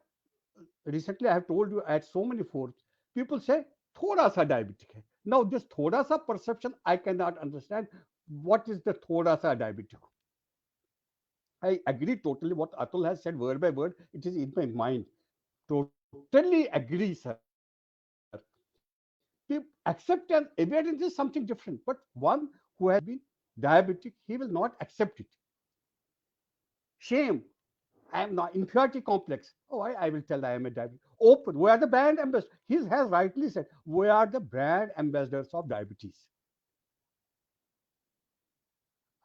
recently, I have told you at so many forums, people say, thoda sa diabetic hai. Now, this thoda sa perception, I cannot understand. What is the thoda sa diabetic? I agree totally what Atul has said word by word. It is in my mind. Totally agree, sir. Acceptance, awareness is something different. But one who has been diabetic, he will not accept it. Shame. I am not inferiority complex. Oh, I will tell I am a diabetic. Open. We are the brand ambassadors. He has rightly said, we are the brand ambassadors of diabetes.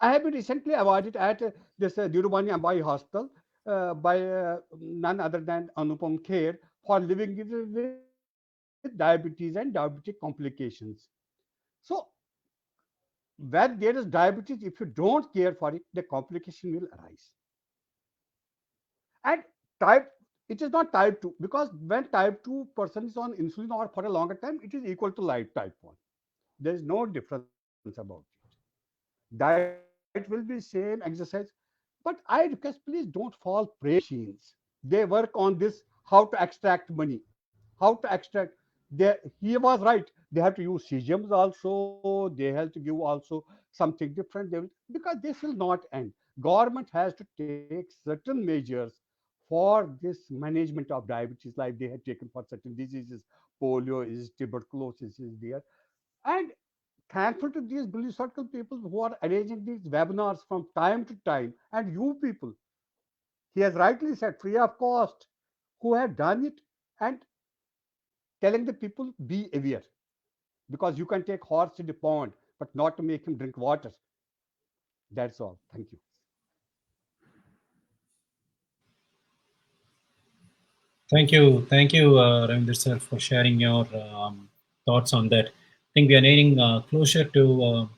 I have been recently awarded at this Dhirubhai Ambai Hospital by none other than Anupam Kher for living with diabetes and diabetic complications. So, when there is diabetes, if you don't care for it, the complication will arise. And type, it is not type 2, because when type 2 person is on insulin or for a longer time, it is equal to type 1. There is no difference about it. Diet will be same, exercise, but I request please don't fall prey to machines. They work on this, how to extract money, how to extract. He was right. They have to use CGMs also. They have to give also something different. Because this will not end. Government has to take certain measures for this management of diabetes, like they have taken for certain diseases. Polio is, tuberculosis is there, and thankful to these Blue Circle people who are arranging these webinars from time to time, and you people, he has rightly said, free of cost, who have done it, and telling the people be aware, because you can take horse to the pond, but not to make him drink water. That's all. Thank you. Thank you, Ravinder sir, for sharing your thoughts on that. I think we are nearing closer to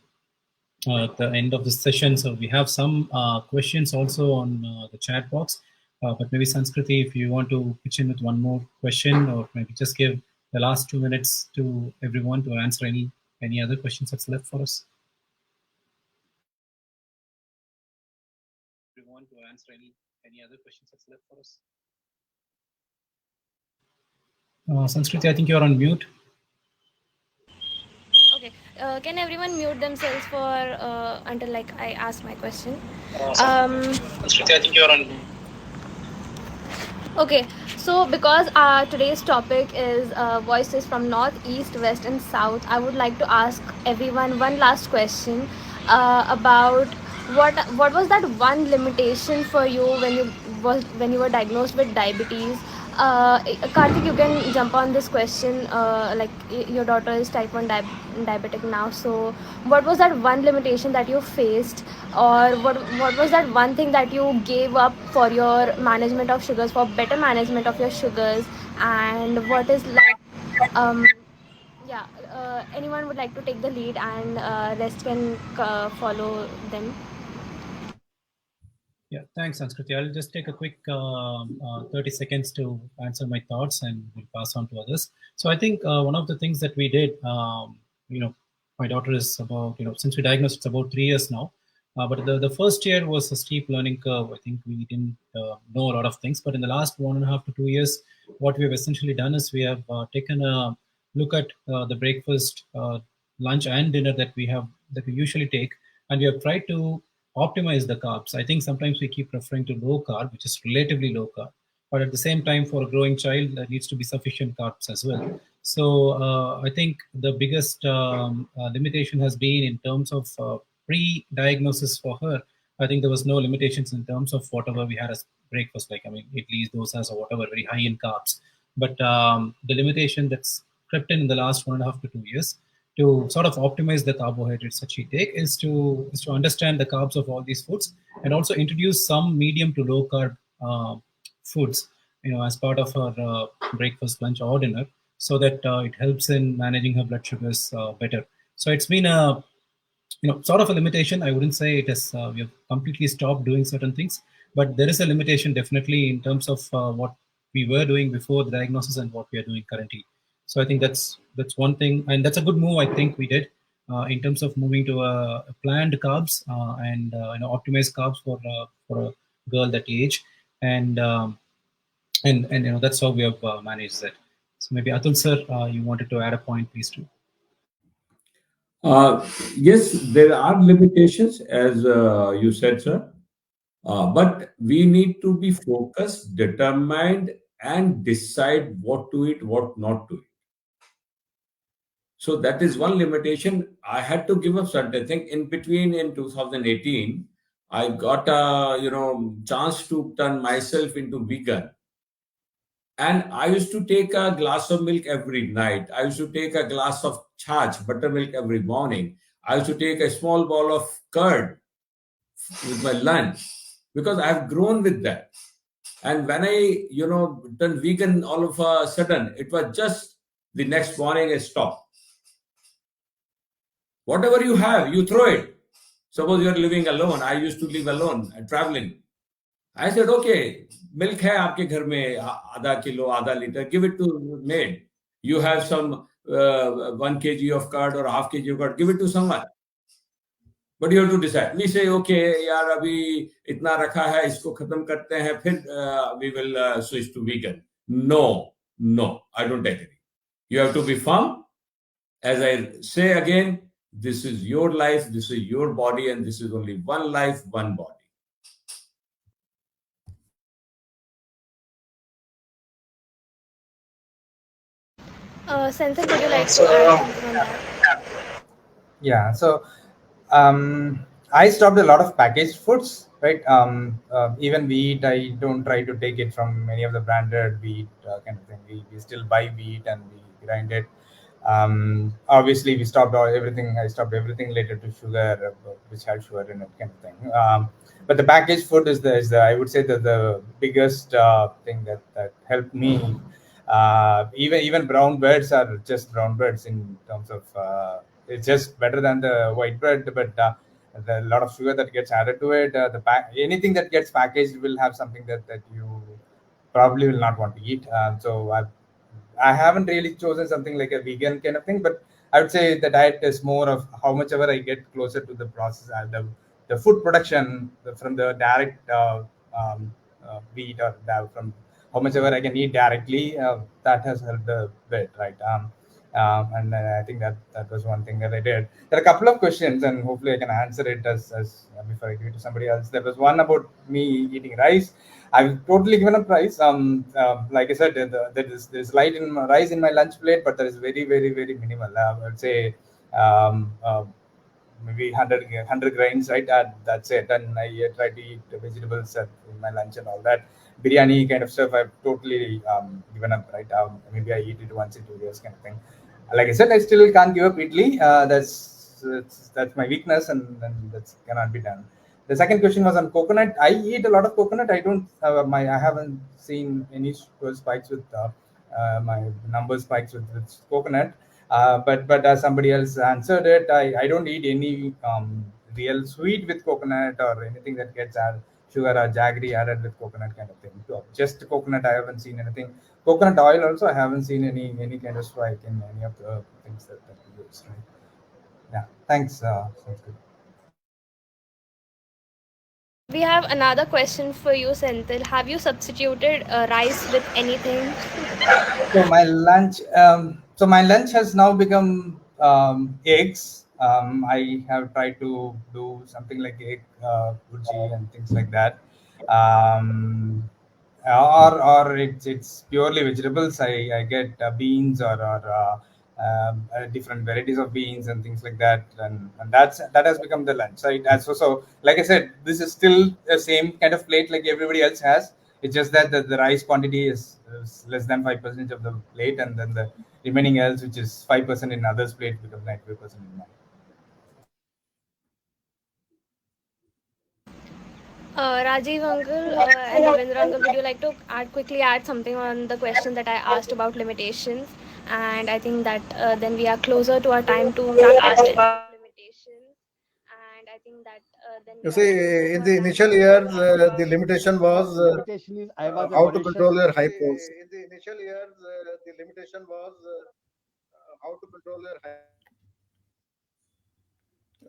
the end of the session, so we have some questions also on the chat box. But maybe Sanskruti, if you want to pitch in with one more question, or maybe just give the last 2 minutes to everyone to answer any other questions that's left for us. Everyone to answer any other questions that's left for us. Sanskruti, I think you're on mute. Okay. Can everyone mute themselves for until like I ask my question? Sanskruti, I think you're on. Okay, so because today's topic is voices from north, east, west, and south, I would like to ask everyone one last question about what was that one limitation for you when you were diagnosed with diabetes. Karthik, you can jump on this question. Your daughter is type 1 diabetic now. So, what was that one limitation that you faced, or what was that one thing that you gave up for your management of sugars, for better management of your sugars, and what is like yeah. Anyone would like to take the lead, and rest can follow them. Yeah, thanks, Sanskruti. I'll just take a quick 30 seconds to answer my thoughts and we'll pass on to others. So I think one of the things that we did, my daughter is about, since we diagnosed, it's about 3 years now. But the first year was a steep learning curve. I think we didn't know a lot of things. But in the last 1.5 to 2 years, what we have essentially done is we have taken a look at the breakfast, lunch, and dinner that we usually take, and we have tried to optimize the carbs. I think sometimes we keep referring to low carb, which is relatively low carb, but at the same time, for a growing child, there needs to be sufficient carbs as well. So I think the biggest limitation has been in terms of pre-diagnosis for her. I think there was no limitations in terms of whatever we had as breakfast, like idlis, dosas, or whatever, very high in carbs. But the limitation that's crept in the last 1.5 to 2 years to sort of optimize the carbohydrates that she take is to understand the carbs of all these foods and also introduce some medium to low carb foods, as part of her breakfast, lunch, or dinner, so that it helps in managing her blood sugars better. So it's been a sort of a limitation. I wouldn't say it is we have completely stopped doing certain things, but there is a limitation definitely in terms of what we were doing before the diagnosis and what we are doing currently. So I think that's one thing, and that's a good move I think we did in terms of moving to a planned carbs and optimized carbs for a girl that age, and that's how we have managed that. So maybe Atul sir, you wanted to add a point, please too. Yes, there are limitations, as you said, sir. But we need to be focused, determined, and decide what to eat, what not to eat. So that is one limitation. I had to give up certain thing. In between, in 2018, I got a chance to turn myself into vegan. And I used to take a glass of milk every night. I used to take a glass of chach, buttermilk, every morning. I used to take a small bowl of curd with my lunch because I've grown with that. And when I, turned vegan, all of a sudden, it was just the next morning I stopped. Whatever you have, you throw it. Suppose you're living alone. I used to live alone and traveling. I said, okay, milk hai aapke ghar mein, आधा kilo, आधा liter, give it to maid. You have some 1 kg of curd or half kg of curd, give it to someone. But you have to decide. We say, okay, yaar, abhi itna rakha hai, isko khatam karte hain, phir we will switch to vegan. No, I don't agree. You have to be firm. As I say again, this is your life, this is your body, and this is only one life, one body. Senthil, would you like to add something on that? Yeah, so I stopped a lot of packaged foods, right? Even wheat, I don't try to take it from any of the branded wheat kind of thing. We still buy wheat and we grind it. Obviously, we stopped everything. I stopped everything related to sugar, which had sugar in it, kind of thing. But the packaged food is the I would say the biggest thing that helped me. Even brown breads are just brown breads in terms of it's just better than the white bread, but a lot of sugar that gets added to it. Anything that gets packaged will have something that you probably will not want to eat. So I haven't really chosen something like a vegan kind of thing, but I would say the diet is more of how much ever I get closer to the process, the food production from the direct wheat or from how much ever I can eat directly. That has helped a bit, right? And I think that was one thing that I did. There are a couple of questions, and hopefully I can answer it as before I give it to somebody else. There was one about me eating rice. I've totally given up rice. Like I said, there's light in rice in my lunch plate, but there is very, very, very minimal. I would say um, uh, maybe 100 grains, right? That's it. And I try to eat vegetables in my lunch and all that. Biryani kind of stuff, I've totally given up, right? Maybe I eat it once in 2 years, kind of thing. Like I said, I still can't give up idli. That's my weakness, and that cannot be done. The second question was on coconut. I eat a lot of coconut. I haven't seen any spikes with my number spikes with coconut. But as somebody else answered it, I don't eat any real sweet with coconut or anything that gets sugar or jaggery added with coconut kind of thing. So just coconut, I haven't seen anything. Coconut oil also, I haven't seen any kind of spike in any of the things that we use. Right? Yeah. Thanks. Sounds good. We have another question for you, Senthil. Have you substituted rice with anything? So my lunch has now become eggs. I have tried to do something like egg bhurji and things like that. Um, or it's purely vegetables. I get beans or different varieties of beans and things like that, and that has become the lunch. So like I said, this is still the same kind of plate like everybody else has. It's just that the rice quantity is less than 5% of the plate, and then the remaining else, which is 5% in others' plate, becomes 95% in mine. Rajiv uncle and Ravinder uncle, would you like to quickly add something on the question that I asked about limitations? And I think that then we are closer to our time to wrap up it. You see, in the initial years, the limitation was Limitation is I was a how to moderation. control your hypos. In the initial years, the limitation was how to control your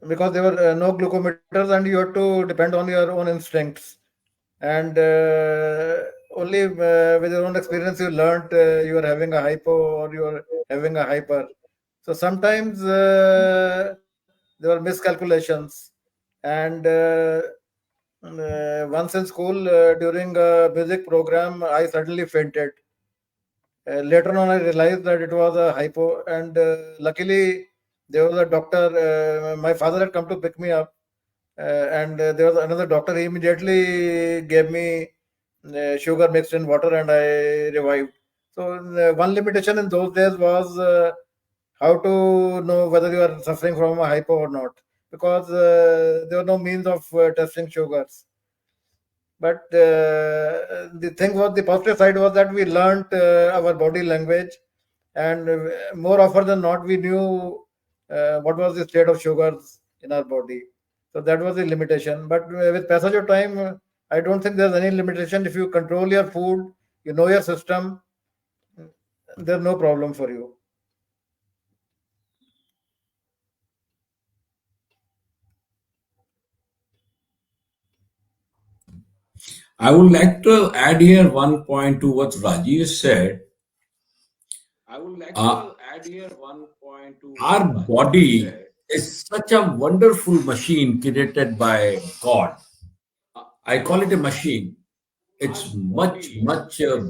Because there were no glucometers and you had to depend on your own instincts. And only with your own experience you learned you are having a hypo or you are having a hyper. So sometimes there were miscalculations. And once in school during a music program, I suddenly fainted. Later on, I realized that it was a hypo, and luckily there was a doctor. My father had come to pick me up, and there was another doctor. He immediately gave me sugar mixed in water, and I revived. So one limitation in those days was how to know whether you are suffering from a hypo or not, because there were no means of testing sugars. But the thing was, the positive side was that we learned our body language, and more often than not, we knew what was the state of sugars in our body. So that was the limitation. But with passage of time, I don't think there's any limitation. If you control your food, you know your system, there's no problem for you. I would like to add here one point to what Rajiv said. Uh, our body is such a wonderful machine created by God. I call it a machine. It's much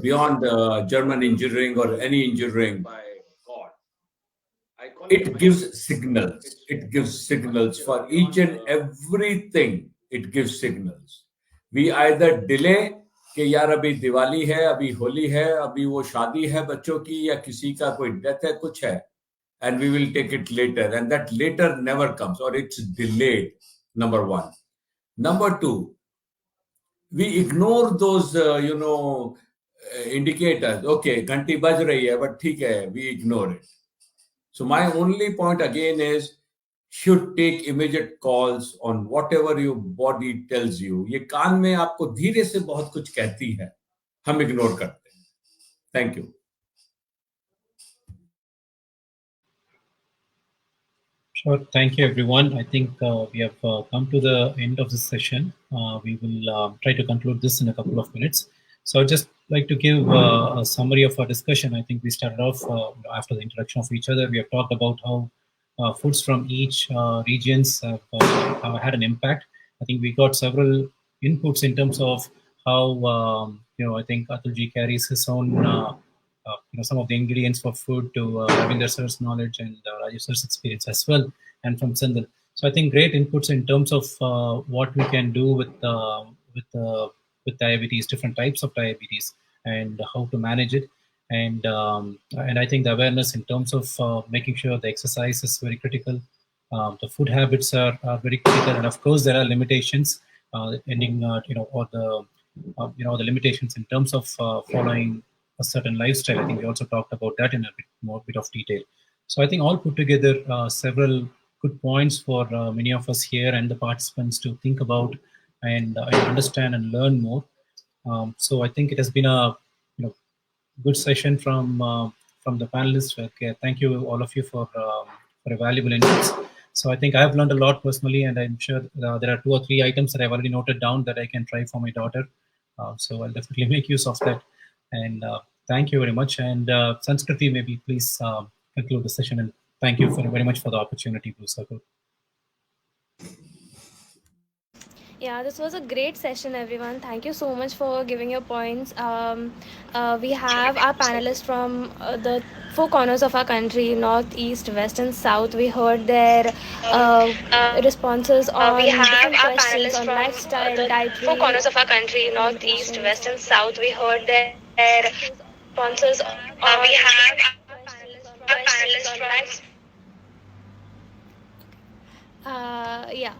beyond German engineering or any engineering. It gives signals. It gives signals for each and everything. It gives signals. We either delay कि यार अभी दिवाली है, अभी होली है, अभी वो शादी है बच्चों की या किसी का कोई डेथ है, कुछ है, and we will take it later, and that later never comes or it's delayed. Number one. Number two, we ignore those indicators. Okay, घंटी बज रही है, but ठीक है, we ignore it. So my only point again is should take immediate calls on whatever your body tells you. ये कान में आपको धीरे से बहुत कुछ कहती है, हम इग्नोर करते हैं. Thank you. Sure. Thank you, everyone. I think we have come to the end of this session. We will try to conclude this in a couple of minutes. So I'd just like to give a summary of our discussion. I think we started off after the introduction of each other. We have talked about how foods from each regions have had an impact. I think we got several inputs in terms of how, I think Atulji carries his own some of the ingredients for food to Ravinder sir's knowledge and Rajiv sir's experience as well, and from Senthil. So I think great inputs in terms of what we can do with diabetes, different types of diabetes, and how to manage it. And I think the awareness in terms of making sure the exercise is very critical. The food habits are very critical, and of course there are limitations, the limitations in terms of following a certain lifestyle. I think we also talked about that in a bit of detail. So I think all put together several good points for many of us here and the participants to think about and understand and learn more. So I think it has been a good session from the panelists. Okay, thank you all of you for valuable inputs. So I think I have learned a lot personally, and I'm sure there are 2 or 3 items that I've already noted down that I can try for my daughter. So I'll definitely make use of that. And thank you very much. And Sanskruti, maybe please conclude the session. And thank you very much for the opportunity, Blue Circle. Yeah, this was a great session, everyone. Thank you so much for giving your points. We have our panelists from the 4 corners of our country: north, east, west, and south. We heard their uh, responses We on have different our questions panelists on from lifestyle, the 4 corners dietary of our country, north, east, west, and limitations. south. We heard their responses on We have different our panelists from panelists from yeah.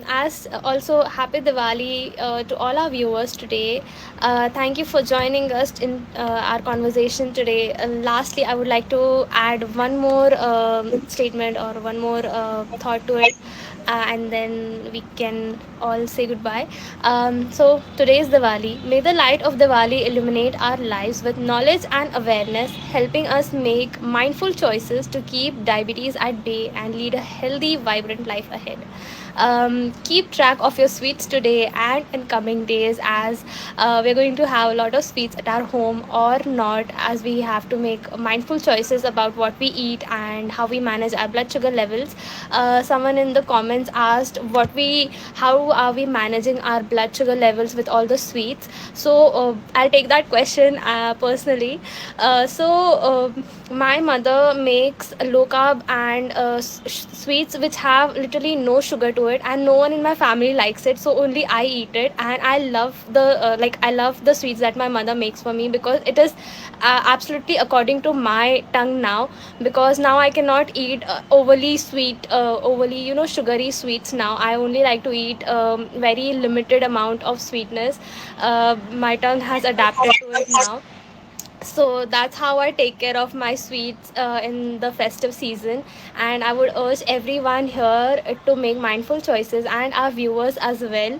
As also happy Diwali to all our viewers today. Thank you for joining us in our conversation today. Lastly, I would like to add one more statement or one more thought to it, and then we can all say goodbye. So today is Diwali. May the light of Diwali illuminate our lives with knowledge and awareness, helping us make mindful choices to keep diabetes at bay and lead a healthy, vibrant life ahead. Keep track of your sweets today and in coming days, as we're going to have a lot of sweets at our home or not, as we have to make mindful choices about what we eat and how we manage our blood sugar levels. Someone in the comments asked how are we managing our blood sugar levels with all the sweets. So I'll take that question personally. My mother makes low carb and sweets which have literally no sugar to it, and no one in my family likes it, so only I eat it. And I love the sweets that my mother makes for me, because it is absolutely according to my tongue now, because now I cannot eat overly sweet, overly sugary sweets. Now I only like to eat very limited amount of sweetness. My tongue has adapted to it now. So that's how I take care of my sweets in the festive season. And I would urge everyone here to make mindful choices, and our viewers as well.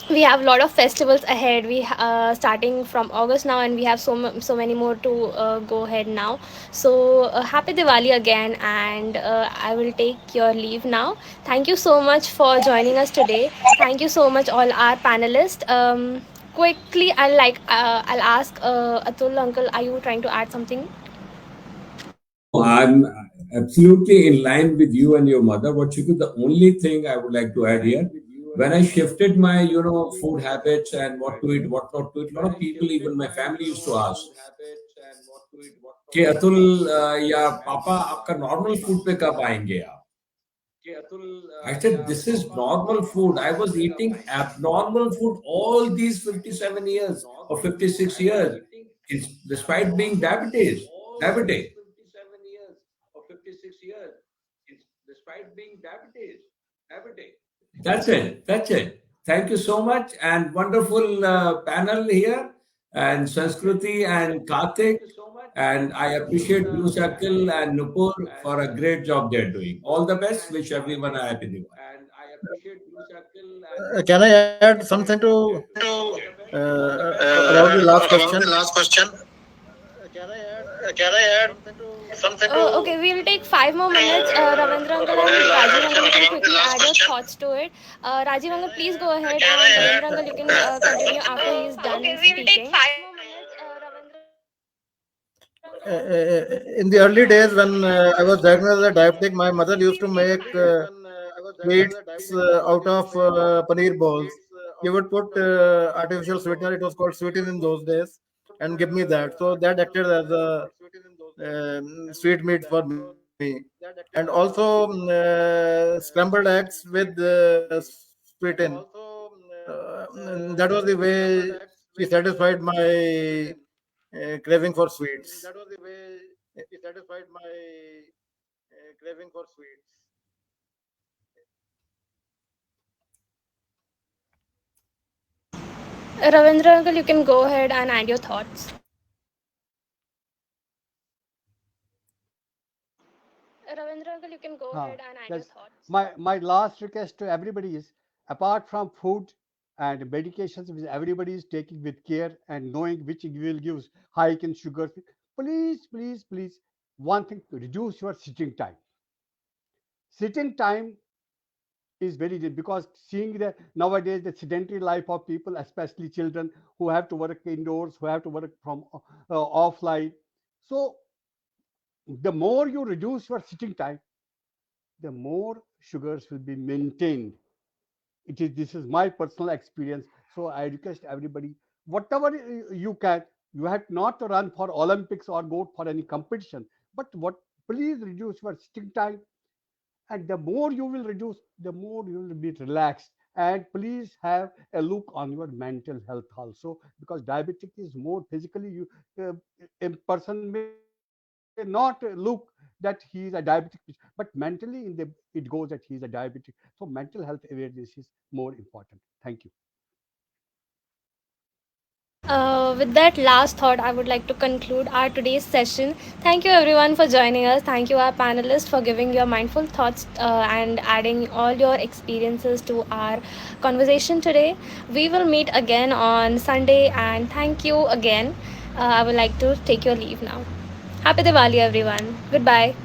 We have a lot of festivals ahead. We starting from August now, and we have so many more to go ahead now. So happy Diwali again, and I will take your leave now. Thank you so much for joining us today. Thank you so much all our panelists. Quickly, I'll ask Atul uncle, are you trying to add something? No, I'm absolutely in line with you and your mother. What you could, the only thing I would like to add here, when I shifted my, food habits and what to eat, what not to eat, a lot of people, even my family, used to ask, कि अतुल या पापा आपका normal food पे कब आएंगे आप? I said, this is normal food. I was eating abnormal food all these 57 years or 56 years, despite being diabetic. That's it. That's it. Thank you so much, and wonderful panel here, and Sanskruti and Karthik. And I appreciate Blue Circle and Nupur for a great job they're doing. All the best. Wish everyone a happy Diwali. Can I add something to about the last About question? the last question, can I add Okay, we'll take 5 more minutes. Ravindra uncle and Rajiv uncle, you can quickly add your thoughts to it. Rajiv uncle, please go ahead, and Ravindra uncle, you can continue after he is done speaking. In the early days when I was diagnosed as a diabetic, my mother used to make sweets out of paneer balls. He would put artificial sweetener. It was called sweeten in those days, and give me that. So that acted as a sweet meat for me. And also scrambled eggs with sweeten. That was the way she satisfied my craving for sweets. Ravindra uncle, you can go ahead and add your thoughts. Ravindra uncle, you can go ahead and add your Yes. thoughts. My last request to everybody is, apart from food and medications, which everybody is taking with care and knowing which will gives hike in sugar, please, one thing, reduce your sitting time. Sitting time is very because seeing the nowadays the sedentary life of people, especially children who have to work indoors, who have to work from offline. So the more you reduce your sitting time, the more sugars will be maintained. This is my personal experience. So I request everybody, whatever you can, you have not to run for Olympics or go for any competition, but what, please reduce your sitting time. And the more you will reduce, the more you will be relaxed. And please have a look on your mental health also, because diabetic is more physically, you a person may not look that he is a diabetic, but mentally in the it goes that he is a diabetic. So mental health awareness is more important. Thank you. With that last thought, I would like to conclude our today's session. Thank you everyone for joining us. Thank you, our panelists, for giving your mindful thoughts and adding all your experiences to our conversation today. We will meet again on Sunday, and thank you again. I would like to take your leave now. Happy Diwali, everyone. Goodbye.